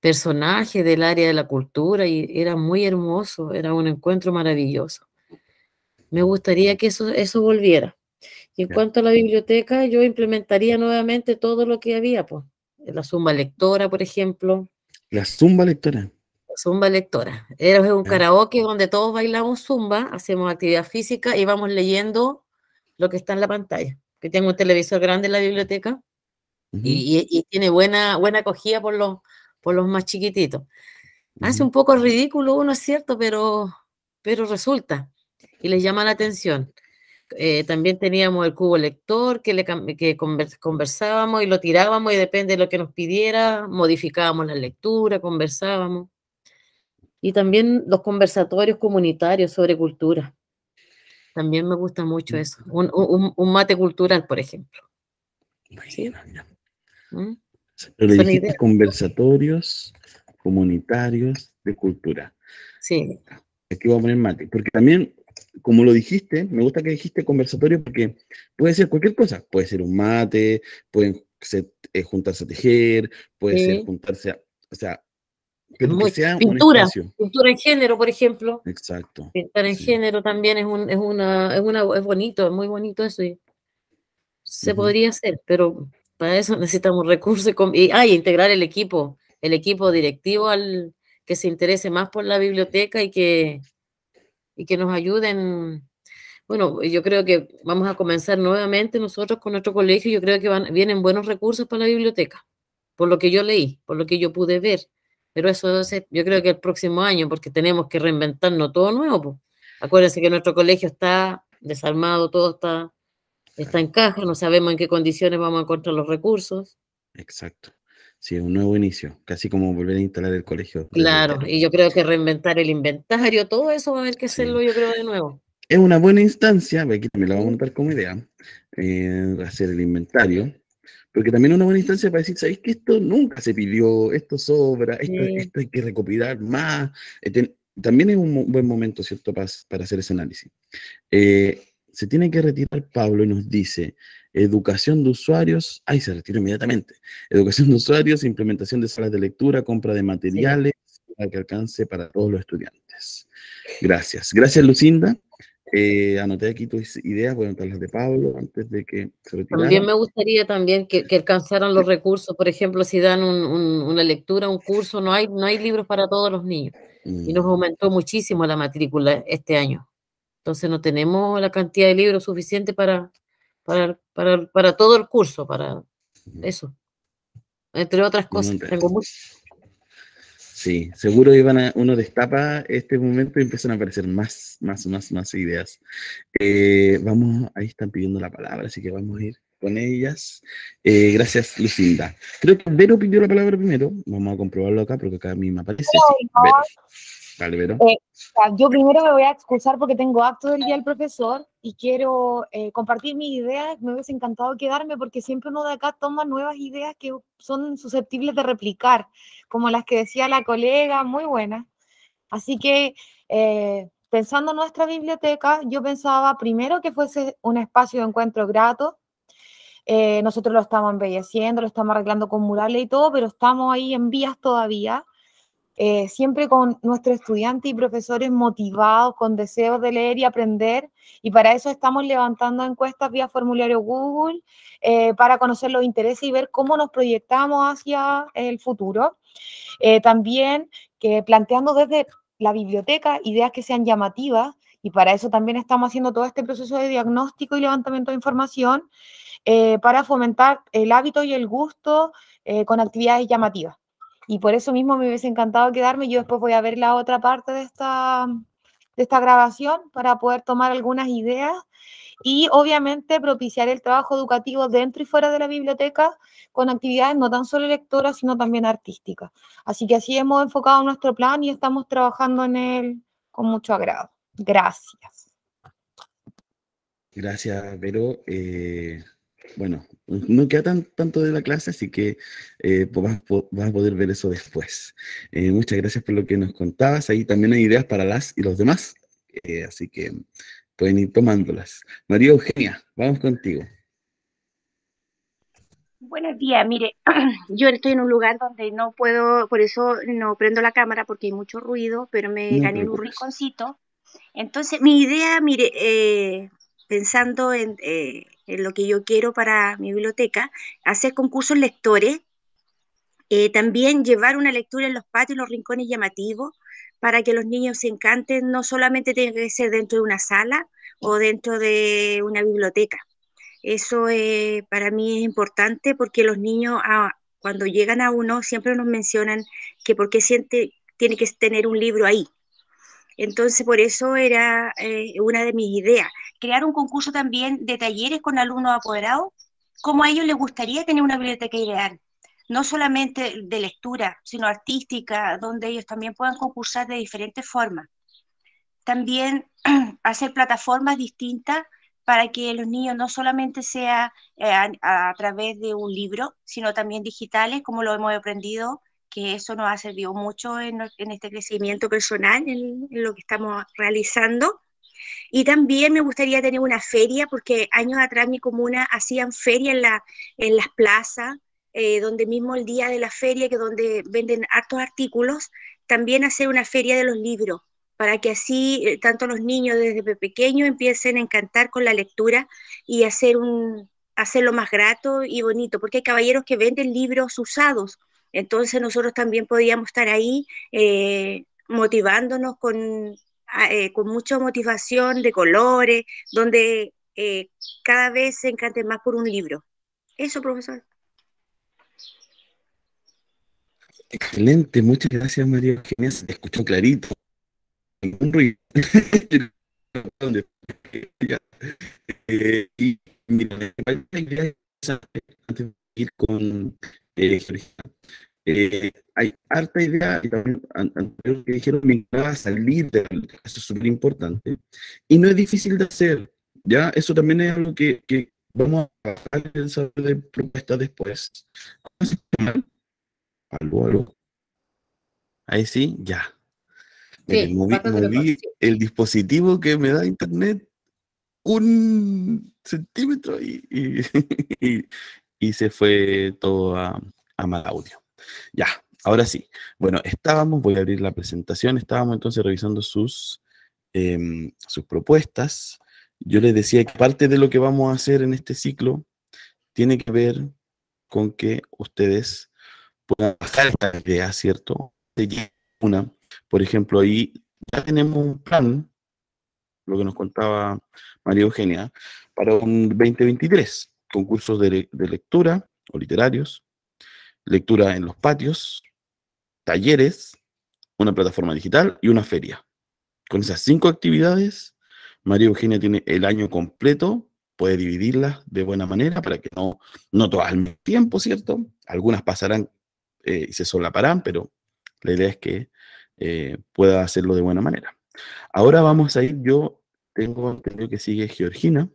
Speaker 3: personajes del área de la cultura y era muy hermoso, era un encuentro maravilloso. Me gustaría que eso volviera. Y en
Speaker 1: ya.
Speaker 3: cuanto a la biblioteca, yo implementaría nuevamente todo lo que había, pues, la zumba lectora, por ejemplo,
Speaker 1: La zumba lectora.
Speaker 3: la zumba lectora. Era un
Speaker 1: Ya.
Speaker 3: karaoke donde todos bailamos zumba, hacemos actividad física y vamos leyendo lo que está en la pantalla. Que tengo un televisor grande en la biblioteca
Speaker 1: Ujú,
Speaker 3: y tiene buena acogida por los más chiquititos. Hace
Speaker 1: ujú,
Speaker 3: un poco ridículo uno, es cierto, pero resulta y les llama la atención. También teníamos el cubo lector que conversábamos y lo tirábamos y depende de lo que nos pidiera, modificábamos la lectura, conversábamos. Y también los conversatorios comunitarios sobre cultura. También me gusta mucho eso. Un mate cultural, por ejemplo. ¿Sí?
Speaker 1: Bueno, ya.
Speaker 3: ¿Mm?
Speaker 1: Pero le
Speaker 3: Son
Speaker 1: dijiste
Speaker 3: ideas.
Speaker 1: conversatorios comunitarios de cultura.
Speaker 3: Sí,
Speaker 1: Aquí voy a poner mate, porque también, como lo dijiste, me gusta que dijiste conversatorio porque puede ser cualquier cosa. Puede ser un mate, pueden ser, juntarse a tejer, puede ser
Speaker 3: sí.
Speaker 1: juntarse a, o sea, pero que sea un
Speaker 3: Pintura,
Speaker 1: espacio.
Speaker 3: pintura en género, por ejemplo.
Speaker 1: Exacto.
Speaker 3: Pintar en
Speaker 1: Sí.
Speaker 3: género también es bonito, es muy bonito eso y se
Speaker 1: Ujú.
Speaker 3: podría hacer, pero para eso necesitamos recursos y integrar el equipo directivo que se interese más por la biblioteca y que nos ayuden. Bueno, yo creo que vamos a comenzar nuevamente nosotros con nuestro colegio. Yo creo que vienen buenos recursos para la biblioteca, por lo que yo leí, por lo que yo pude ver. Pero eso yo creo que el próximo año, porque tenemos que reinventarnos todo nuevo, pues. Acuérdense que nuestro colegio está desarmado, todo está en caja, no sabemos en qué condiciones vamos a encontrar los recursos.
Speaker 1: Exacto. Sí, un nuevo inicio, casi como volver a instalar el colegio desde
Speaker 3: Claro,
Speaker 1: cero.
Speaker 3: y yo creo que reinventar el inventario, todo eso va a haber que
Speaker 1: Sí.
Speaker 3: hacerlo, yo creo, de nuevo.
Speaker 1: Es una buena instancia, aquí también la vamos a
Speaker 3: Sí,
Speaker 1: anotar como idea, hacer el inventario, porque también es una buena instancia para decir, ¿sabéis que esto nunca se pidió? Esto sobra,
Speaker 3: sí,
Speaker 1: esto hay que recopilar más. También es un buen momento, ¿cierto?, para hacer ese análisis. Se tiene que retirar Pablo y nos dice, educación de usuarios, se retiró inmediatamente. Educación de usuarios, implementación de salas de lectura, compra de
Speaker 3: sí.
Speaker 1: materiales para que alcance para todos los estudiantes. Gracias. Gracias, Lucinda. Anoté aquí tus ideas, voy a anotar las de Pablo antes de que se retirara.
Speaker 3: También me gustaría también que alcanzaran los recursos, por ejemplo, si dan una lectura, un curso, no hay libros para todos los niños. Y nos
Speaker 1: Mm,
Speaker 3: aumentó muchísimo la matrícula este año. Entonces no tenemos la cantidad de libros suficiente para todo el curso, para
Speaker 1: mm.
Speaker 3: eso, entre otras
Speaker 1: Lo
Speaker 3: cosas.
Speaker 1: anoté.
Speaker 3: Tengo mucho.
Speaker 1: Sí, seguro uno destapa este momento y empiezan a aparecer más ideas. Ahí están pidiendo la palabra, así que vamos a ir con ellas. Gracias, Lucinda. Creo que Vero pidió la palabra primero. Vamos a comprobarlo acá, porque acá a mí me aparece. Sí, Vero. Vale, Vero.
Speaker 4: Yo primero me voy a excusar porque tengo acto del día del profesor y quiero compartir mis ideas. Me hubiese encantado quedarme porque siempre uno de acá toma nuevas ideas que son susceptibles de replicar, como las que decía la colega, muy buenas. Así que pensando en nuestra biblioteca, yo pensaba primero que fuese un espacio de encuentro grato. Nosotros lo estamos embelleciendo, lo estamos arreglando con murales y todo, pero estamos ahí en vías todavía. Siempre con nuestros estudiantes y profesores motivados, con deseos de leer y aprender, y para eso estamos levantando encuestas vía formulario Google, para conocer los intereses y ver cómo nos proyectamos hacia el futuro. También que planteando desde la biblioteca ideas que sean llamativas, y para eso también estamos haciendo todo este proceso de diagnóstico y levantamiento de información, para fomentar el hábito y el gusto con actividades llamativas. Y por eso mismo me hubiese encantado quedarme. Yo después voy a ver la otra parte de esta grabación para poder tomar algunas ideas y obviamente propiciar el trabajo educativo dentro y fuera de la biblioteca con actividades no tan solo lectoras, sino también artísticas. Así que así hemos enfocado nuestro plan y estamos trabajando en él con mucho agrado. Gracias.
Speaker 1: Gracias, Vero. Bueno, no queda tanto de la clase, así que pues vas a poder ver eso después. Muchas gracias por lo que nos contabas. Ahí también hay ideas para las y los demás, así que pueden ir tomándolas. María Eugenia, vamos contigo.
Speaker 5: Buenos días, mire, yo estoy en un lugar donde no puedo, por eso no prendo la cámara porque hay mucho ruido, pero me
Speaker 1: No te
Speaker 5: gané en un
Speaker 1: preocupes.
Speaker 5: rinconcito. Entonces, mi idea, mire, pensando en lo que yo quiero para mi biblioteca, hacer concursos lectores, también llevar una lectura en los patios, en los rincones llamativos, para que los niños se encanten, no solamente tiene que ser dentro de una sala o dentro de una biblioteca. Eso para mí es importante porque los niños cuando llegan a uno siempre nos mencionan que por qué tiene que tener un libro ahí. Entonces por eso era una de mis ideas. Crear un concurso también de talleres con alumnos apoderados, como a ellos les gustaría tener una biblioteca ideal. No solamente de lectura, sino artística, donde ellos también puedan concursar de diferentes formas. también hacer plataformas distintas para que los niños no solamente sea a través de un libro, sino también digitales, como lo hemos aprendido, que eso nos ha servido mucho en este crecimiento personal, en lo que estamos realizando. Y también me gustaría tener una feria, porque años atrás mi comuna hacían feria en las plazas, donde mismo el día de la feria, que donde venden hartos artículos, también hacer una feria de los libros, para que así tanto los niños desde pequeños empiecen a encantar con la lectura y hacerlo más grato y bonito, porque hay caballeros que venden libros usados, entonces nosotros también podíamos estar ahí motivándonos con mucha motivación de colores, donde cada vez se encanten más por un libro. Eso, profesor.
Speaker 1: Excelente, muchas gracias, María Eugenia. Se te escuchó clarito. Ningún ruido. Ya. Y mira, la idea es, antes de ir con Georgina, hay harta idea, y también anterior que dijeron, me va a salir de eso es súper importante, y no es difícil de hacer, ¿ya? Eso también es algo que vamos a pensar de propuestas después. Aló, aló. Ahí sí, ya. Miren,
Speaker 2: Sí,
Speaker 1: moví
Speaker 2: bastante mejor. Sí.
Speaker 1: el dispositivo que me da internet 1 centímetro y se fue todo a mal audio. Ya, ahora sí. Bueno, voy a abrir la presentación, estábamos entonces revisando sus propuestas. Yo les decía que parte de lo que vamos a hacer en este ciclo tiene que ver con que ustedes puedan bajar esta idea, ¿cierto? Por ejemplo, ahí ya tenemos un plan, lo que nos contaba María Eugenia, para un 2023, concursos de lectura o literarios, lectura en los patios, talleres, una plataforma digital y una feria. Con esas 5 actividades, María Eugenia tiene el año completo, puede dividirlas de buena manera para que no todas al mismo tiempo, ¿cierto? Algunas pasarán y se solaparán, pero la idea es que pueda hacerlo de buena manera. Ahora vamos a ir, yo tengo entendido que sigue Georgina.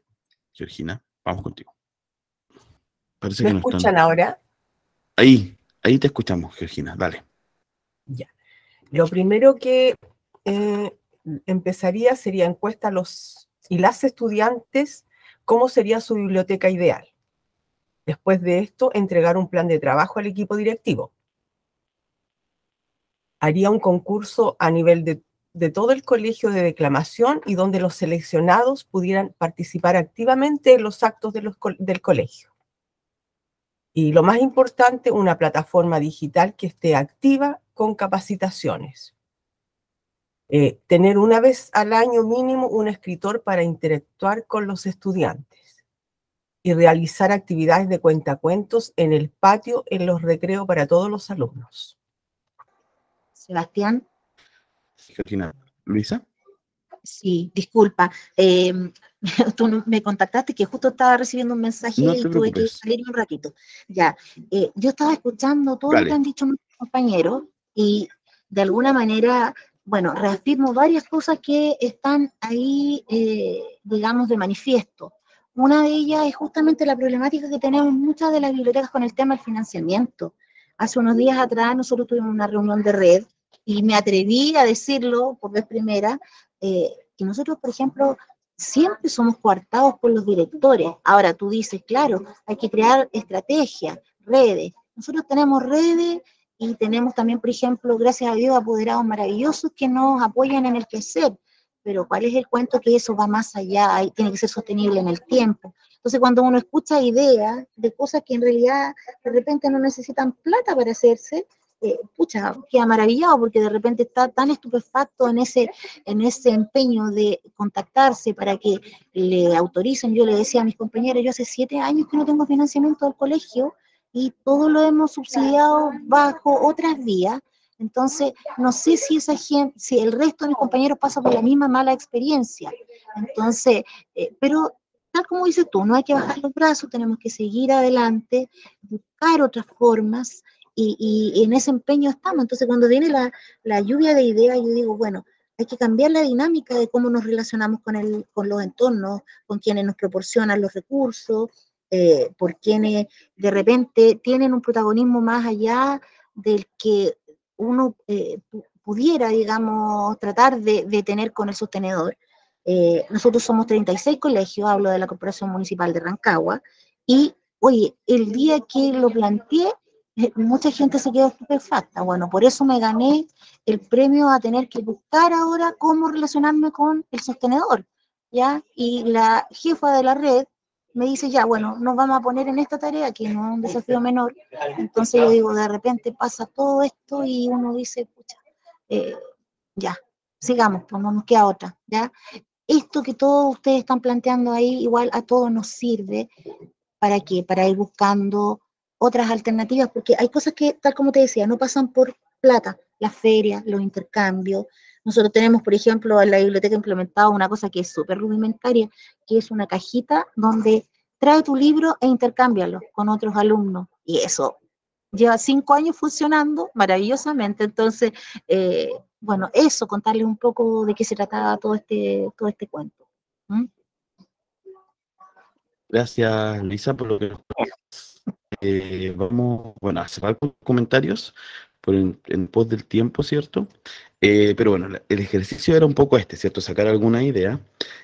Speaker 1: Georgina, vamos contigo. Parece
Speaker 6: ¿Me
Speaker 1: que no
Speaker 6: escuchan
Speaker 1: están.
Speaker 6: ahora?
Speaker 1: Ahí te escuchamos, Georgina, dale.
Speaker 6: Ya. Lo primero que empezaría sería encuesta a los y las estudiantes cómo sería su biblioteca ideal. Después de esto, entregar un plan de trabajo al equipo directivo. Haría un concurso a nivel de todo el colegio de declamación y donde los seleccionados pudieran participar activamente en los actos del colegio. Y lo más importante, una plataforma digital que esté activa con capacitaciones. Tener una vez al año mínimo un escritor para interactuar con los estudiantes y realizar actividades de cuentacuentos en el patio, en los recreos para todos los alumnos.
Speaker 7: Sebastián.
Speaker 1: Georgina, ¿Luisa?
Speaker 7: Sí, disculpa. Tú me contactaste que justo estaba recibiendo un mensaje
Speaker 1: No
Speaker 7: y
Speaker 1: te
Speaker 7: tuve que
Speaker 1: preocupes.
Speaker 7: salir un ratito. Ya, yo estaba escuchando todo
Speaker 1: Dale.
Speaker 7: lo que han dicho nuestros compañeros y de alguna manera, bueno, reafirmo varias cosas que están ahí, digamos, de manifiesto. Una de ellas es justamente la problemática que tenemos muchas de las bibliotecas con el tema del financiamiento. Hace unos días atrás nosotros tuvimos una reunión de red y me atreví a decirlo por vez primera, que nosotros, por ejemplo, siempre somos coartados por los directores. Ahora tú dices, claro, hay que crear estrategias, redes. Nosotros tenemos redes y tenemos también, por ejemplo, gracias a Dios, apoderados maravillosos que nos apoyan en el quehacer. Pero ¿cuál es el cuento? Que eso va más allá y tiene que ser sostenible en el tiempo. Entonces, cuando uno escucha ideas de cosas que en realidad de repente no necesitan plata para hacerse, pucha, queda maravillado porque de repente está tan estupefacto en ese empeño de contactarse para que le autoricen. Yo le decía a mis compañeros, yo hace 7 años que no tengo financiamiento del colegio y todo lo hemos subsidiado bajo otras vías. Entonces, no sé si esa gente, si el resto de mis compañeros pasa por la misma mala experiencia. Entonces, pero tal como dices tú, no hay que bajar los brazos, tenemos que seguir adelante, buscar otras formas. Y en ese empeño estamos. Entonces, cuando viene la lluvia de ideas, yo digo, bueno, hay que cambiar la dinámica de cómo nos relacionamos con los entornos, con quienes nos proporcionan los recursos, por quienes de repente tienen un protagonismo más allá del que uno pudiera, digamos, tratar de tener con el sostenedor. Nosotros somos 36 colegios, hablo de la Corporación Municipal de Rancagua, y oye, el día que lo planteé, mucha gente se quedó estupefacta. Bueno, por eso me gané el premio a tener que buscar ahora cómo relacionarme con el sostenedor, ¿ya? Y la jefa de la red me dice, ya, bueno, nos vamos a poner en esta tarea, que no es un desafío menor. Entonces yo digo, de repente pasa todo esto y uno dice, pucha, ya, sigamos, pues no nos queda otra, ¿ya? Esto que todos ustedes están planteando ahí, igual a todos nos sirve. ¿Para qué? Para ir buscando otras alternativas, porque hay cosas que, tal como te decía, no pasan por plata, las ferias, los intercambios. Nosotros tenemos, por ejemplo, en la biblioteca implementado una cosa que es súper rudimentaria, que es una cajita donde trae tu libro e intercámbialo con otros alumnos. Y eso lleva 5 años funcionando maravillosamente. Entonces, bueno, eso, contarles un poco de qué se trataba todo este cuento. ¿Mm?
Speaker 1: Gracias, Lisa, por lo que nos cuentas. Vamos, bueno, a cerrar con comentarios en pos del tiempo, ¿cierto? Pero bueno, el ejercicio era un poco ¿cierto? Sacar alguna idea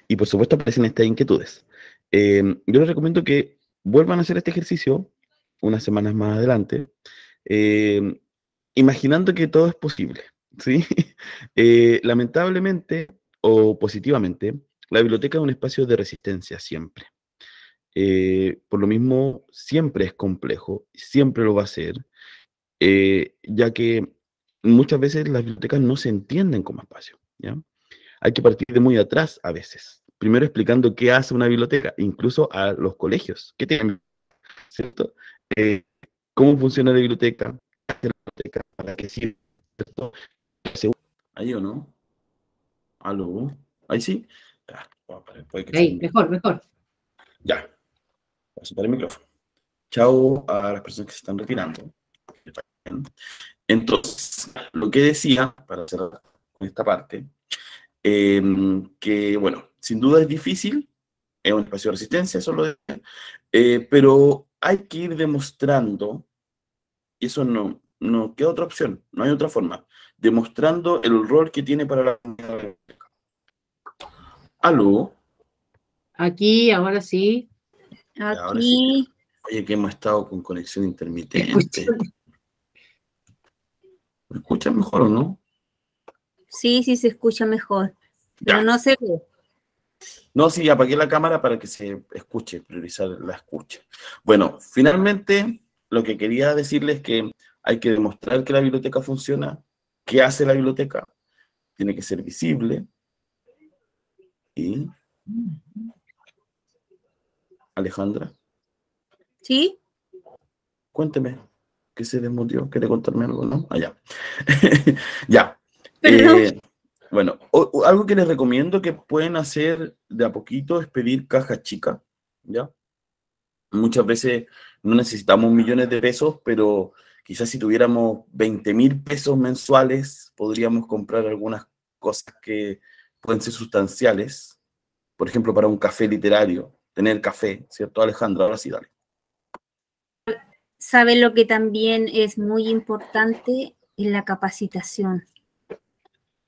Speaker 1: y por supuesto aparecen estas inquietudes. Yo les recomiendo que vuelvan a hacer este ejercicio unas semanas más adelante, imaginando que todo es posible, ¿sí? Lamentablemente o positivamente, la biblioteca es un espacio de resistencia siempre. Por lo mismo, siempre es complejo, siempre lo va a ser, ya que muchas veces las bibliotecas no se entienden como espacio, ¿ya? Hay que partir de muy atrás a veces. Primero explicando qué hace una biblioteca, incluso a los colegios. ¿Qué tienen? ¿Cierto? ¿Cómo funciona la biblioteca? ¿Qué hace la biblioteca? ¿Para qué sirve? ¿Cierto? ¿Ahí o no? ¿Aló? ¿Ahí sí? Ya, puede que
Speaker 2: Ahí, mejor.
Speaker 1: Ya. Voy a soltar el micrófono. Chao a las personas que se están retirando. Entonces, lo que decía, para cerrar con esta parte, que, bueno, sin duda es difícil, es un espacio de resistencia, eso lo decía, pero hay que ir demostrando, y eso no queda otra opción, no hay otra forma, demostrando el rol que tiene para la comunidad. ¿Aló?
Speaker 2: Aquí, ahora sí.
Speaker 1: Ahora sí. Oye, que hemos estado con conexión intermitente. ¿Me escuchan mejor o no?
Speaker 8: Sí, se escucha mejor, pero
Speaker 1: Ya.
Speaker 8: no se ve.
Speaker 1: No, sí, apagué la cámara para que se escuche, priorizar la escucha. Bueno, finalmente, lo que quería decirles es que hay que demostrar que la biblioteca funciona. ¿Qué hace la biblioteca? Tiene que ser visible. Y... Alejandra,
Speaker 8: ¿Sí?
Speaker 1: cuénteme. ¿Qué se desmuteó? ¿Quiere contarme algo, no? Ah, ya. Ya.
Speaker 8: Perdón.
Speaker 1: Bueno, algo que les recomiendo que pueden hacer de a poquito es pedir cajas chicas, ¿ya? Muchas veces no necesitamos millones de pesos, pero quizás si tuviéramos 20.000 pesos mensuales, podríamos comprar algunas cosas que pueden ser sustanciales. Por ejemplo, para un café literario, tener café, ¿cierto, Alejandra? Ahora sí, dale.
Speaker 8: ¿Sabe lo que también es muy importante? Es la capacitación.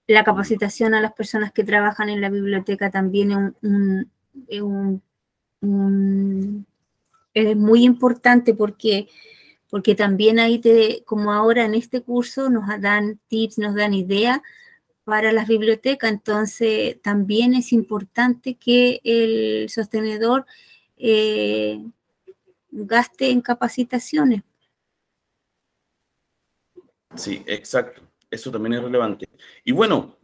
Speaker 8: La capacitación a las personas que trabajan en la biblioteca también es muy importante porque también ahí, como ahora en este curso, nos dan tips, nos dan ideas para las bibliotecas. Entonces, también es importante que el sostenedor gaste en capacitaciones.
Speaker 1: Sí, exacto. Eso también es relevante. Y bueno,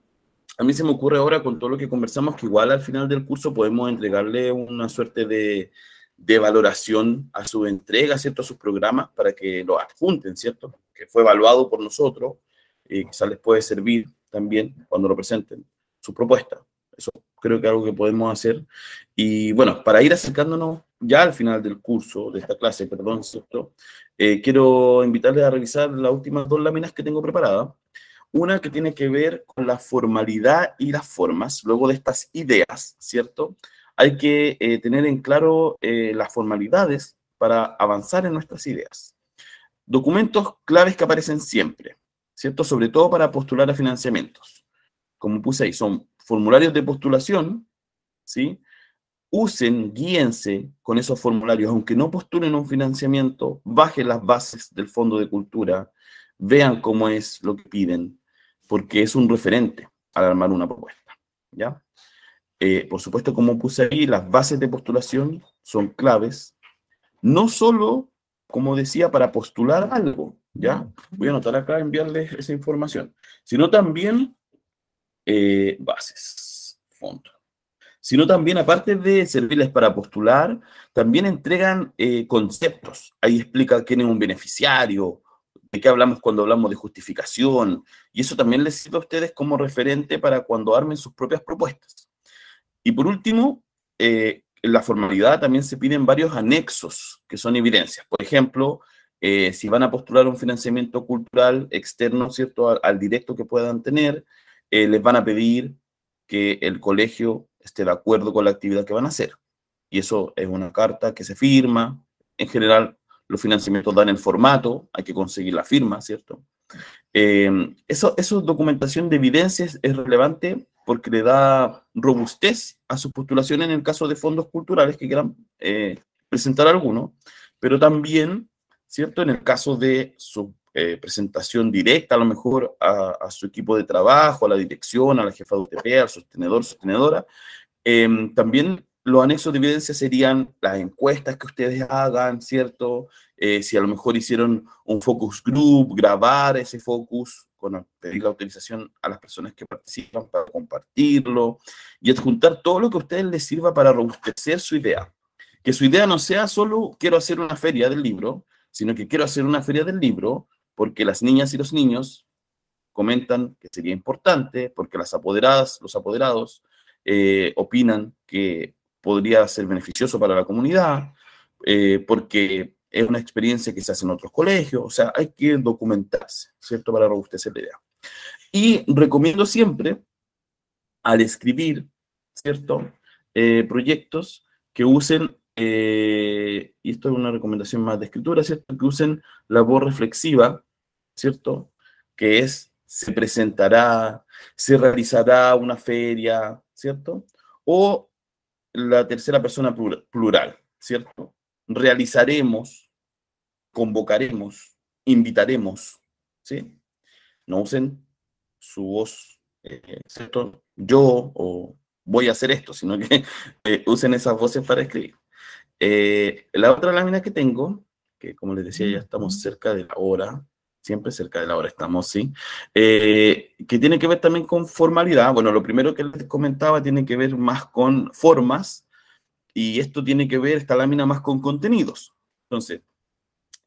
Speaker 1: a mí se me ocurre ahora con todo lo que conversamos que igual al final del curso podemos entregarle una suerte de valoración a su entrega, ¿cierto? A sus programas para que lo adjunten, ¿cierto? Que fue evaluado por nosotros y quizás les puede servir también cuando lo presenten su propuesta. Eso creo que es algo que podemos hacer. Y bueno, para ir acercándonos ya al final del curso, de esta clase, perdón, ¿cierto? Quiero invitarles a revisar las últimas 2 láminas que tengo preparadas. una que tiene que ver con la formalidad y las formas. Luego de estas ideas, ¿cierto? Hay que tener en claro las formalidades para avanzar en nuestras ideas. Documentos claves que aparecen siempre, ¿cierto? Sobre todo para postular a financiamientos. Como puse ahí, son formularios de postulación, ¿sí? Usen, guíense con esos formularios, aunque no postulen un financiamiento, bajen las bases del Fondo de Cultura, vean cómo es lo que piden, porque es un referente al armar una propuesta, ¿ya? Por supuesto, como puse ahí, las bases de postulación son claves, no solo, como decía, para postular algo, ¿ya? Voy a anotar acá, enviarles esa información, sino también bases, fondo. Sino también, aparte de servirles para postular, también entregan conceptos. Ahí explica quién es un beneficiario, de qué hablamos cuando hablamos de justificación, y eso también les sirve a ustedes como referente para cuando armen sus propias propuestas. Y por último, en la formalidad también se piden varios anexos que son evidencias. Por ejemplo, si van a postular un financiamiento cultural externo, ¿cierto?, al directo que puedan tener, les van a pedir que el colegio esté de acuerdo con la actividad que van a hacer. Y eso es una carta que se firma. En general, los financiamientos dan el formato, hay que conseguir la firma, ¿cierto? Eso documentación de evidencias es relevante porque le da robustez a su postulación en el caso de fondos culturales que quieran presentar alguno, pero también, ¿cierto?, en el caso de su presentación directa, a lo mejor a su equipo de trabajo, a la dirección, a la jefa de UTP, al sostenedor, sostenedora. También los anexos de evidencia serían las encuestas que ustedes hagan, ¿cierto? Si a lo mejor hicieron un focus group, grabar ese focus, pedir la autorización a las personas que participan para compartirlo y adjuntar todo lo que a ustedes les sirva para robustecer su idea. Que su idea no sea solo quiero hacer una feria del libro, sino que quiero hacer una feria del libro porque las niñas y los niños comentan que sería importante, porque las apoderadas, los apoderados opinan que podría ser beneficioso para la comunidad, porque es una experiencia que se hace en otros colegios, o sea, hay que documentarse, ¿cierto?, para robustecer la idea. Y recomiendo siempre, al escribir, ¿cierto?, proyectos que usen, y esto es una recomendación más de escritura, ¿cierto?, que usen la voz reflexiva, ¿cierto?, que es, se presentará, se realizará una feria, ¿cierto?, o la tercera persona plural, ¿cierto? Realizaremos, convocaremos, invitaremos, ¿sí? No usen su voz, ¿cierto? Yo o voy a hacer esto, sino que usen esas voces para escribir. La otra lámina que tengo, que como les decía, ya estamos cerca de la hora, siempre cerca de la hora estamos, ¿sí? Que tiene que ver también con formalidad. Bueno, lo primero que les comentaba tiene que ver más con formas, y esto tiene que ver, esta lámina, más con contenidos. Entonces,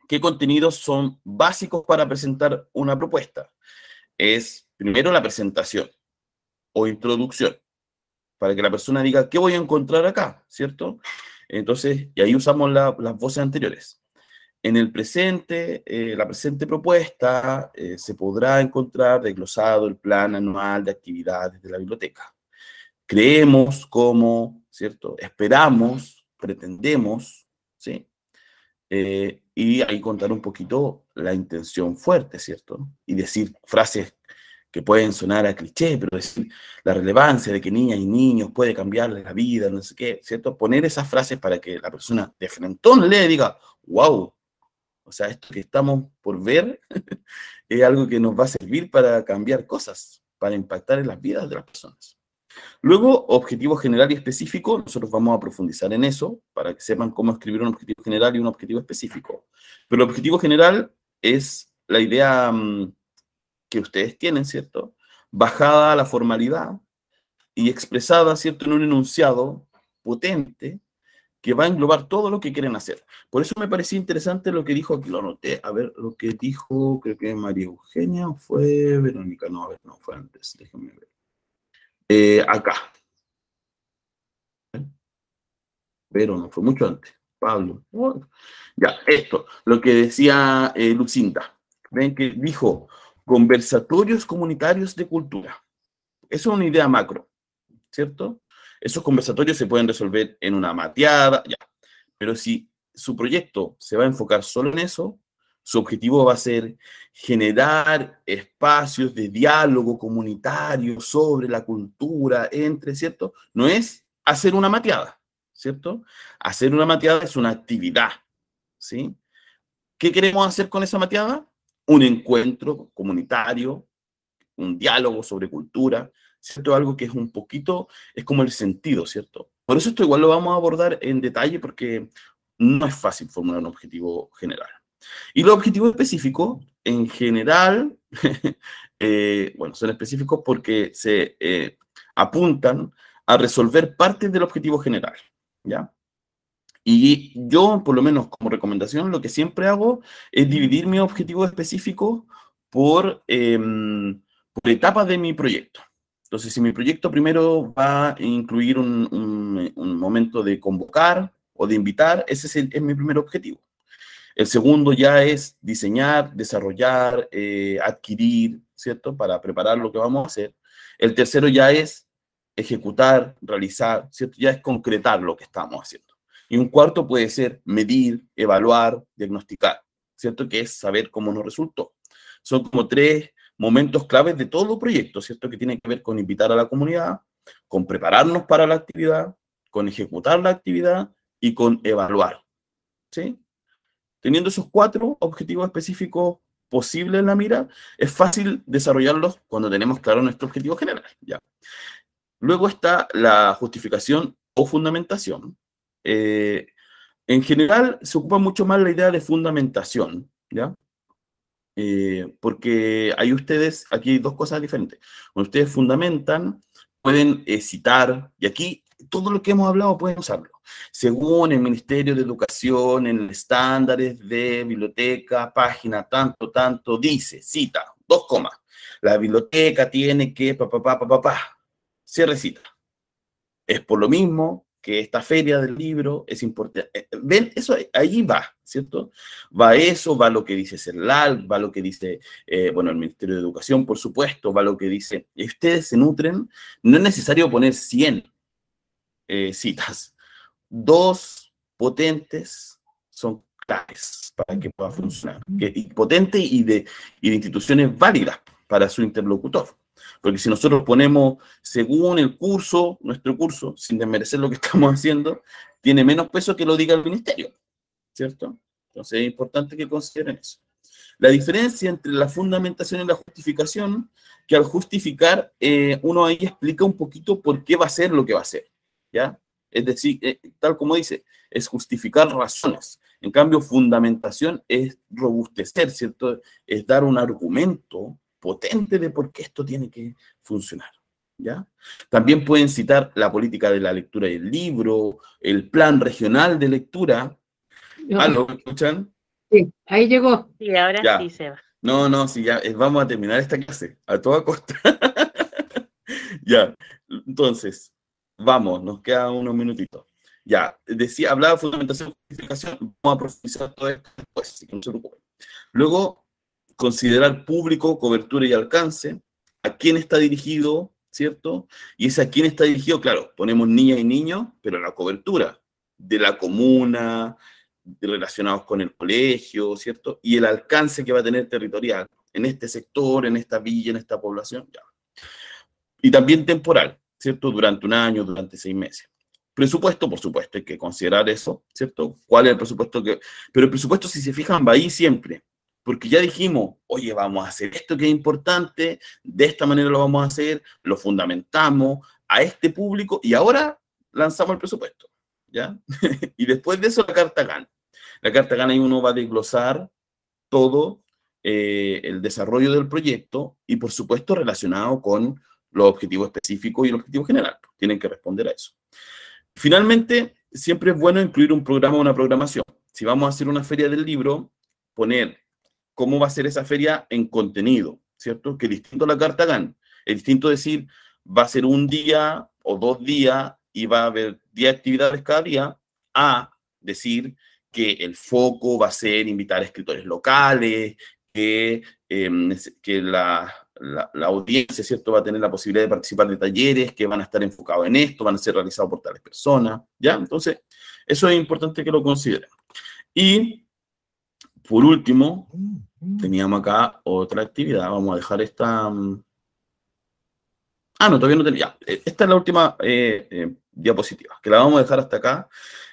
Speaker 1: ¿qué contenidos son básicos para presentar una propuesta? Es, primero, la presentación o introducción, para que la persona diga, ¿qué voy a encontrar acá? ¿Cierto? Entonces, y ahí usamos las voces anteriores. En el presente, la presente propuesta, se podrá encontrar desglosado el plan anual de actividades de la biblioteca. Creemos como, ¿cierto? Esperamos, pretendemos, ¿sí? Y ahí contar un poquito la intención fuerte, ¿cierto? Y decir frases que pueden sonar a cliché, pero decir la relevancia de que niñas y niños puede cambiarles la vida, no sé qué, ¿cierto? Poner esas frases para que la persona de frentón le diga, wow, o sea, esto que estamos por ver es algo que nos va a servir para cambiar cosas, para impactar en las vidas de las personas. Luego, objetivo general y específico, nosotros vamos a profundizar en eso, para que sepan cómo escribir un objetivo general y un objetivo específico. Pero el objetivo general es la idea que ustedes tienen, ¿cierto? Bajada a la formalidad y expresada, ¿cierto?, en un enunciado potente que va a englobar todo lo que quieren hacer. Por eso me parecía interesante lo que dijo, aquí lo anoté, a ver, lo que dijo, creo que María Eugenia, o fue Verónica, no, a ver, no, fue antes, déjenme ver. Acá. Pero no fue mucho antes. Pablo. Ya, esto, lo que decía Lucinda. Ven que dijo, conversatorios comunitarios de cultura. Eso es una idea macro, ¿cierto? Esos conversatorios se pueden resolver en una mateada, ya. Pero si su proyecto se va a enfocar solo en eso, su objetivo va a ser generar espacios de diálogo comunitario sobre la cultura entre, ¿cierto? No es hacer una mateada, ¿cierto? Hacer una mateada es una actividad, ¿sí? ¿Qué queremos hacer con esa mateada? Un encuentro comunitario, un diálogo sobre cultura, ¿cierto? Algo que es un poquito, es como el sentido, ¿cierto? Por eso esto igual lo vamos a abordar en detalle porque no es fácil formular un objetivo general. Y los objetivos específicos, en general, bueno, son específicos porque se apuntan a resolver partes del objetivo general, ¿ya? Y yo, por lo menos como recomendación, lo que siempre hago es dividir mis objetivos específicos por etapas de mi proyecto. Entonces, si mi proyecto primero va a incluir un momento de convocar o de invitar, ese es mi primer objetivo. El segundo ya es diseñar, desarrollar, adquirir, ¿cierto? Para preparar lo que vamos a hacer. El tercero ya es ejecutar, realizar, ¿cierto? Ya es concretar lo que estamos haciendo. Y un cuarto puede ser medir, evaluar, diagnosticar, ¿cierto? Que es saber cómo nos resultó. Son como 3 momentos claves de todo proyecto, ¿cierto? Que tienen que ver con invitar a la comunidad, con prepararnos para la actividad, con ejecutar la actividad y con evaluar, ¿sí? Teniendo esos 4 objetivos específicos posibles en la mira, es fácil desarrollarlos cuando tenemos claro nuestro objetivo general, ¿ya? Luego está la justificación o fundamentación. En general se ocupa mucho más la idea de fundamentación, ¿ya? Porque hay ustedes, aquí hay 2 cosas diferentes. Cuando ustedes fundamentan, pueden citar, y aquí todo lo que hemos hablado pueden usarlo. Según el Ministerio de Educación, en estándares de biblioteca, página tanto, dice, cita, 2 comas, la biblioteca tiene que, cierre cita. Es por lo mismo que esta feria del libro es importante. ¿Ven? Eso ahí va, ¿cierto? Va eso, va lo que dice CERLAL, va lo que dice, bueno, el Ministerio de Educación, por supuesto, va lo que dice, y ustedes se nutren, no es necesario poner 100 citas. 2 potentes son claves para que pueda funcionar. Potente y de instituciones válidas para su interlocutor. Porque si nosotros ponemos, según el curso, nuestro curso, sin desmerecer lo que estamos haciendo, tiene menos peso que lo diga el ministerio, ¿cierto? Entonces es importante que consideren eso. La diferencia entre la fundamentación y la justificación, que al justificar, uno ahí explica un poquito por qué va a ser lo que va a hacer, ¿ya? Es decir, tal como dice, es justificar razones. En cambio, fundamentación es robustecer, ¿cierto? Es dar un argumento potente de por qué esto tiene que funcionar, ¿ya? También pueden citar la política de la lectura del libro, el plan regional de lectura.
Speaker 2: No.
Speaker 1: ¿Lo escuchan?
Speaker 2: Sí, ahí llegó.
Speaker 3: Sí, ahora
Speaker 1: Ya.
Speaker 3: sí se va.
Speaker 1: No, sí, ya, vamos a terminar esta clase, a toda costa. Ya, entonces, vamos, nos quedan unos minutitos. Ya, decía, hablaba de fundamentación y justificación, vamos a profundizar todo esto después, así que no se preocupen. Luego, considerar público, cobertura y alcance, a quién está dirigido, ¿cierto? Y es a quién está dirigido, claro, ponemos niñas y niños, pero la cobertura de la comuna, relacionados con el colegio, ¿cierto? Y el alcance que va a tener territorial en este sector, en esta villa, en esta población, ya. Y también temporal, ¿cierto? Durante un año, durante 6 meses. Presupuesto, por supuesto, hay que considerar eso, ¿cierto? ¿Cuál es el presupuesto que...? Pero el presupuesto, si se fijan, va ahí siempre. Porque ya dijimos, oye, vamos a hacer esto que es importante, de esta manera lo vamos a hacer, lo fundamentamos a este público y ahora lanzamos el presupuesto, ¿ya? Y después de eso la carta GAN. La carta GAN ahí uno va a desglosar todo el desarrollo del proyecto y por supuesto relacionado con los objetivos específicos y el objetivo general. Tienen que responder a eso. Finalmente, siempre es bueno incluir un programa o una programación. Si vamos a hacer una feria del libro, poner cómo va a ser esa feria en contenido, ¿cierto? Que distinto a la carta GAN. Es distinto decir, va a ser un día o 2 días y va a haber 10 actividades cada día, a decir que el foco va a ser invitar a escritores locales, que la audiencia, ¿cierto?, va a tener la posibilidad de participar de talleres que van a estar enfocados en esto, van a ser realizados por tales personas, ¿ya? Entonces, eso es importante que lo consideren. Y, por último, teníamos acá otra actividad. Vamos a dejar esta... no, todavía no tenía. Esta es la última diapositiva, que la vamos a dejar hasta acá,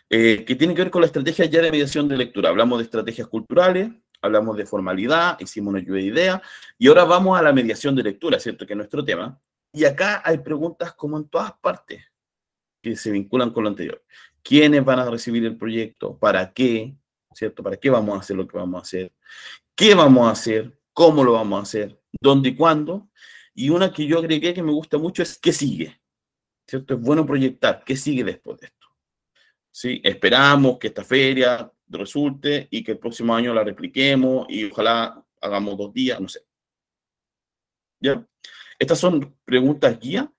Speaker 1: que tiene que ver con la estrategia ya de mediación de lectura. Hablamos de estrategias culturales, hablamos de formalidad, hicimos una lluvia de ideas, y ahora vamos a la mediación de lectura, ¿cierto?, que es nuestro tema. Y acá hay preguntas como en todas partes que se vinculan con lo anterior. ¿Quiénes van a recibir el proyecto? ¿Para qué? ¿Cierto? ¿Para qué vamos a hacer lo que vamos a hacer? ¿Qué vamos a hacer? ¿Cómo lo vamos a hacer? ¿Dónde y cuándo? Y una que yo agregué que me gusta mucho es ¿qué sigue? ¿Cierto? Es bueno proyectar. ¿Qué sigue después de esto? ¿Sí? Esperamos que esta feria resulte y que el próximo año la repliquemos y ojalá hagamos 2 días, no sé. ¿Ya? Estas son preguntas guía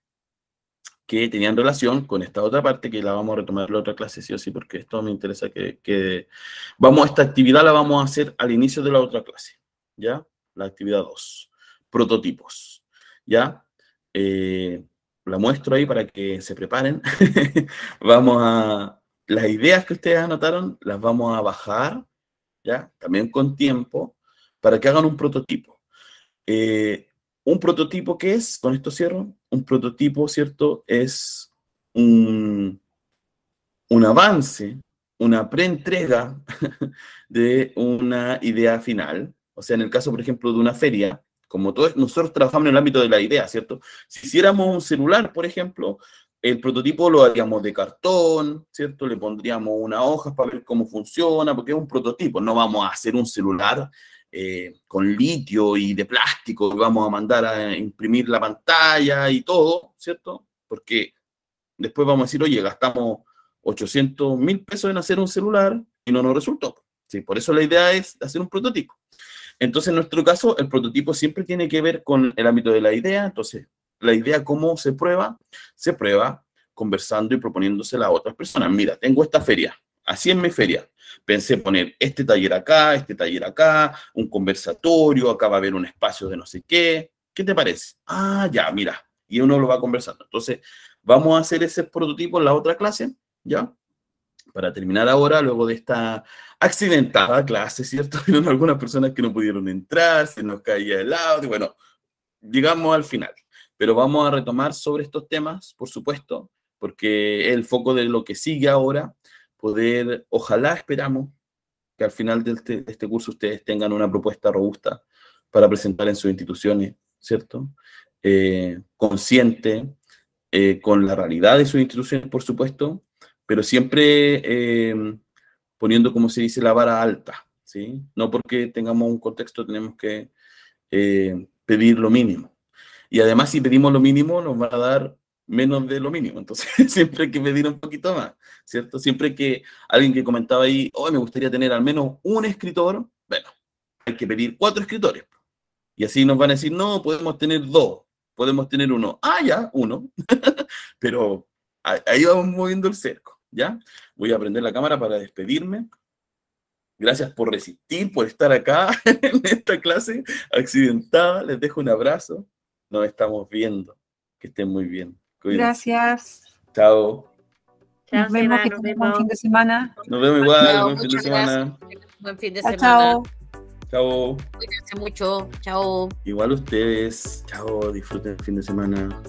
Speaker 1: que tenían relación con esta otra parte que la vamos a retomar en la otra clase, sí o sí, porque esto me interesa esta actividad la vamos a hacer al inicio de la otra clase, ¿ya? La actividad 2, prototipos, ¿ya? La muestro ahí para que se preparen. Las ideas que ustedes anotaron las vamos a bajar, ¿ya? También con tiempo, para que hagan un prototipo. Un prototipo, ¿qué es? Con esto cierro. Un prototipo, ¿cierto? Es un avance, una preentrega de una idea final. O sea, en el caso, por ejemplo, de una feria, como todos nosotros trabajamos en el ámbito de la idea, ¿cierto? Si hiciéramos un celular, por ejemplo, el prototipo lo haríamos de cartón, ¿cierto? Le pondríamos unas hojas para ver cómo funciona, porque es un prototipo. No vamos a hacer un celular con litio y de plástico, y vamos a mandar a imprimir la pantalla y todo, ¿cierto? Porque después vamos a decir, oye, gastamos 800.000 pesos en hacer un celular y no nos resultó. Sí, por eso la idea es hacer un prototipo. Entonces, en nuestro caso, el prototipo siempre tiene que ver con el ámbito de la idea. Entonces, la idea, ¿cómo se prueba? Se prueba conversando y proponiéndosela a otras personas. Mira, tengo esta feria, así es mi feria. Pensé poner este taller acá, un conversatorio, acá va a haber un espacio de no sé qué. ¿Qué te parece? Ah, ya, mira. Y uno lo va conversando. Entonces, vamos a hacer ese prototipo en la otra clase, ¿ya? Para terminar ahora, luego de esta accidentada clase, ¿cierto? Vieron algunas personas que no pudieron entrar, se nos caía el audio, bueno, llegamos al final. Pero vamos a retomar sobre estos temas, por supuesto, porque es el foco de lo que sigue ahora, poder, ojalá esperamos, que al final de este curso ustedes tengan una propuesta robusta para presentar en sus instituciones, ¿cierto? Consciente, con la realidad de sus instituciones, por supuesto, pero siempre poniendo, como se dice, la vara alta, ¿sí? No porque tengamos un contexto tenemos que pedir lo mínimo. Y además, si pedimos lo mínimo, nos van a dar menos de lo mínimo. Entonces, siempre hay que pedir un poquito más, ¿cierto? Siempre que alguien que comentaba ahí, oh, me gustaría tener al menos un escritor, bueno, hay que pedir 4 escritores. Y así nos van a decir, no, podemos tener 2, podemos tener 1. Ah, ya, 1. Pero ahí vamos moviendo el cerco, ¿ya? Voy a prender la cámara para despedirme. Gracias por resistir, por estar acá en esta clase accidentada. Les dejo un abrazo. Nos estamos viendo. Que estén muy bien. Cuídense.
Speaker 9: Gracias.
Speaker 1: Chao.
Speaker 9: Nos vemos, que tengan buen fin de semana.
Speaker 1: Nos vemos igual.
Speaker 3: Chao,
Speaker 1: Buen fin de
Speaker 3: muchas
Speaker 1: semana.
Speaker 3: gracias. Buen fin de
Speaker 9: Chao,
Speaker 3: semana.
Speaker 9: chao.
Speaker 1: Chao.
Speaker 3: Cuídense mucho. Chao.
Speaker 1: Igual ustedes. Chao. Disfruten el fin de semana.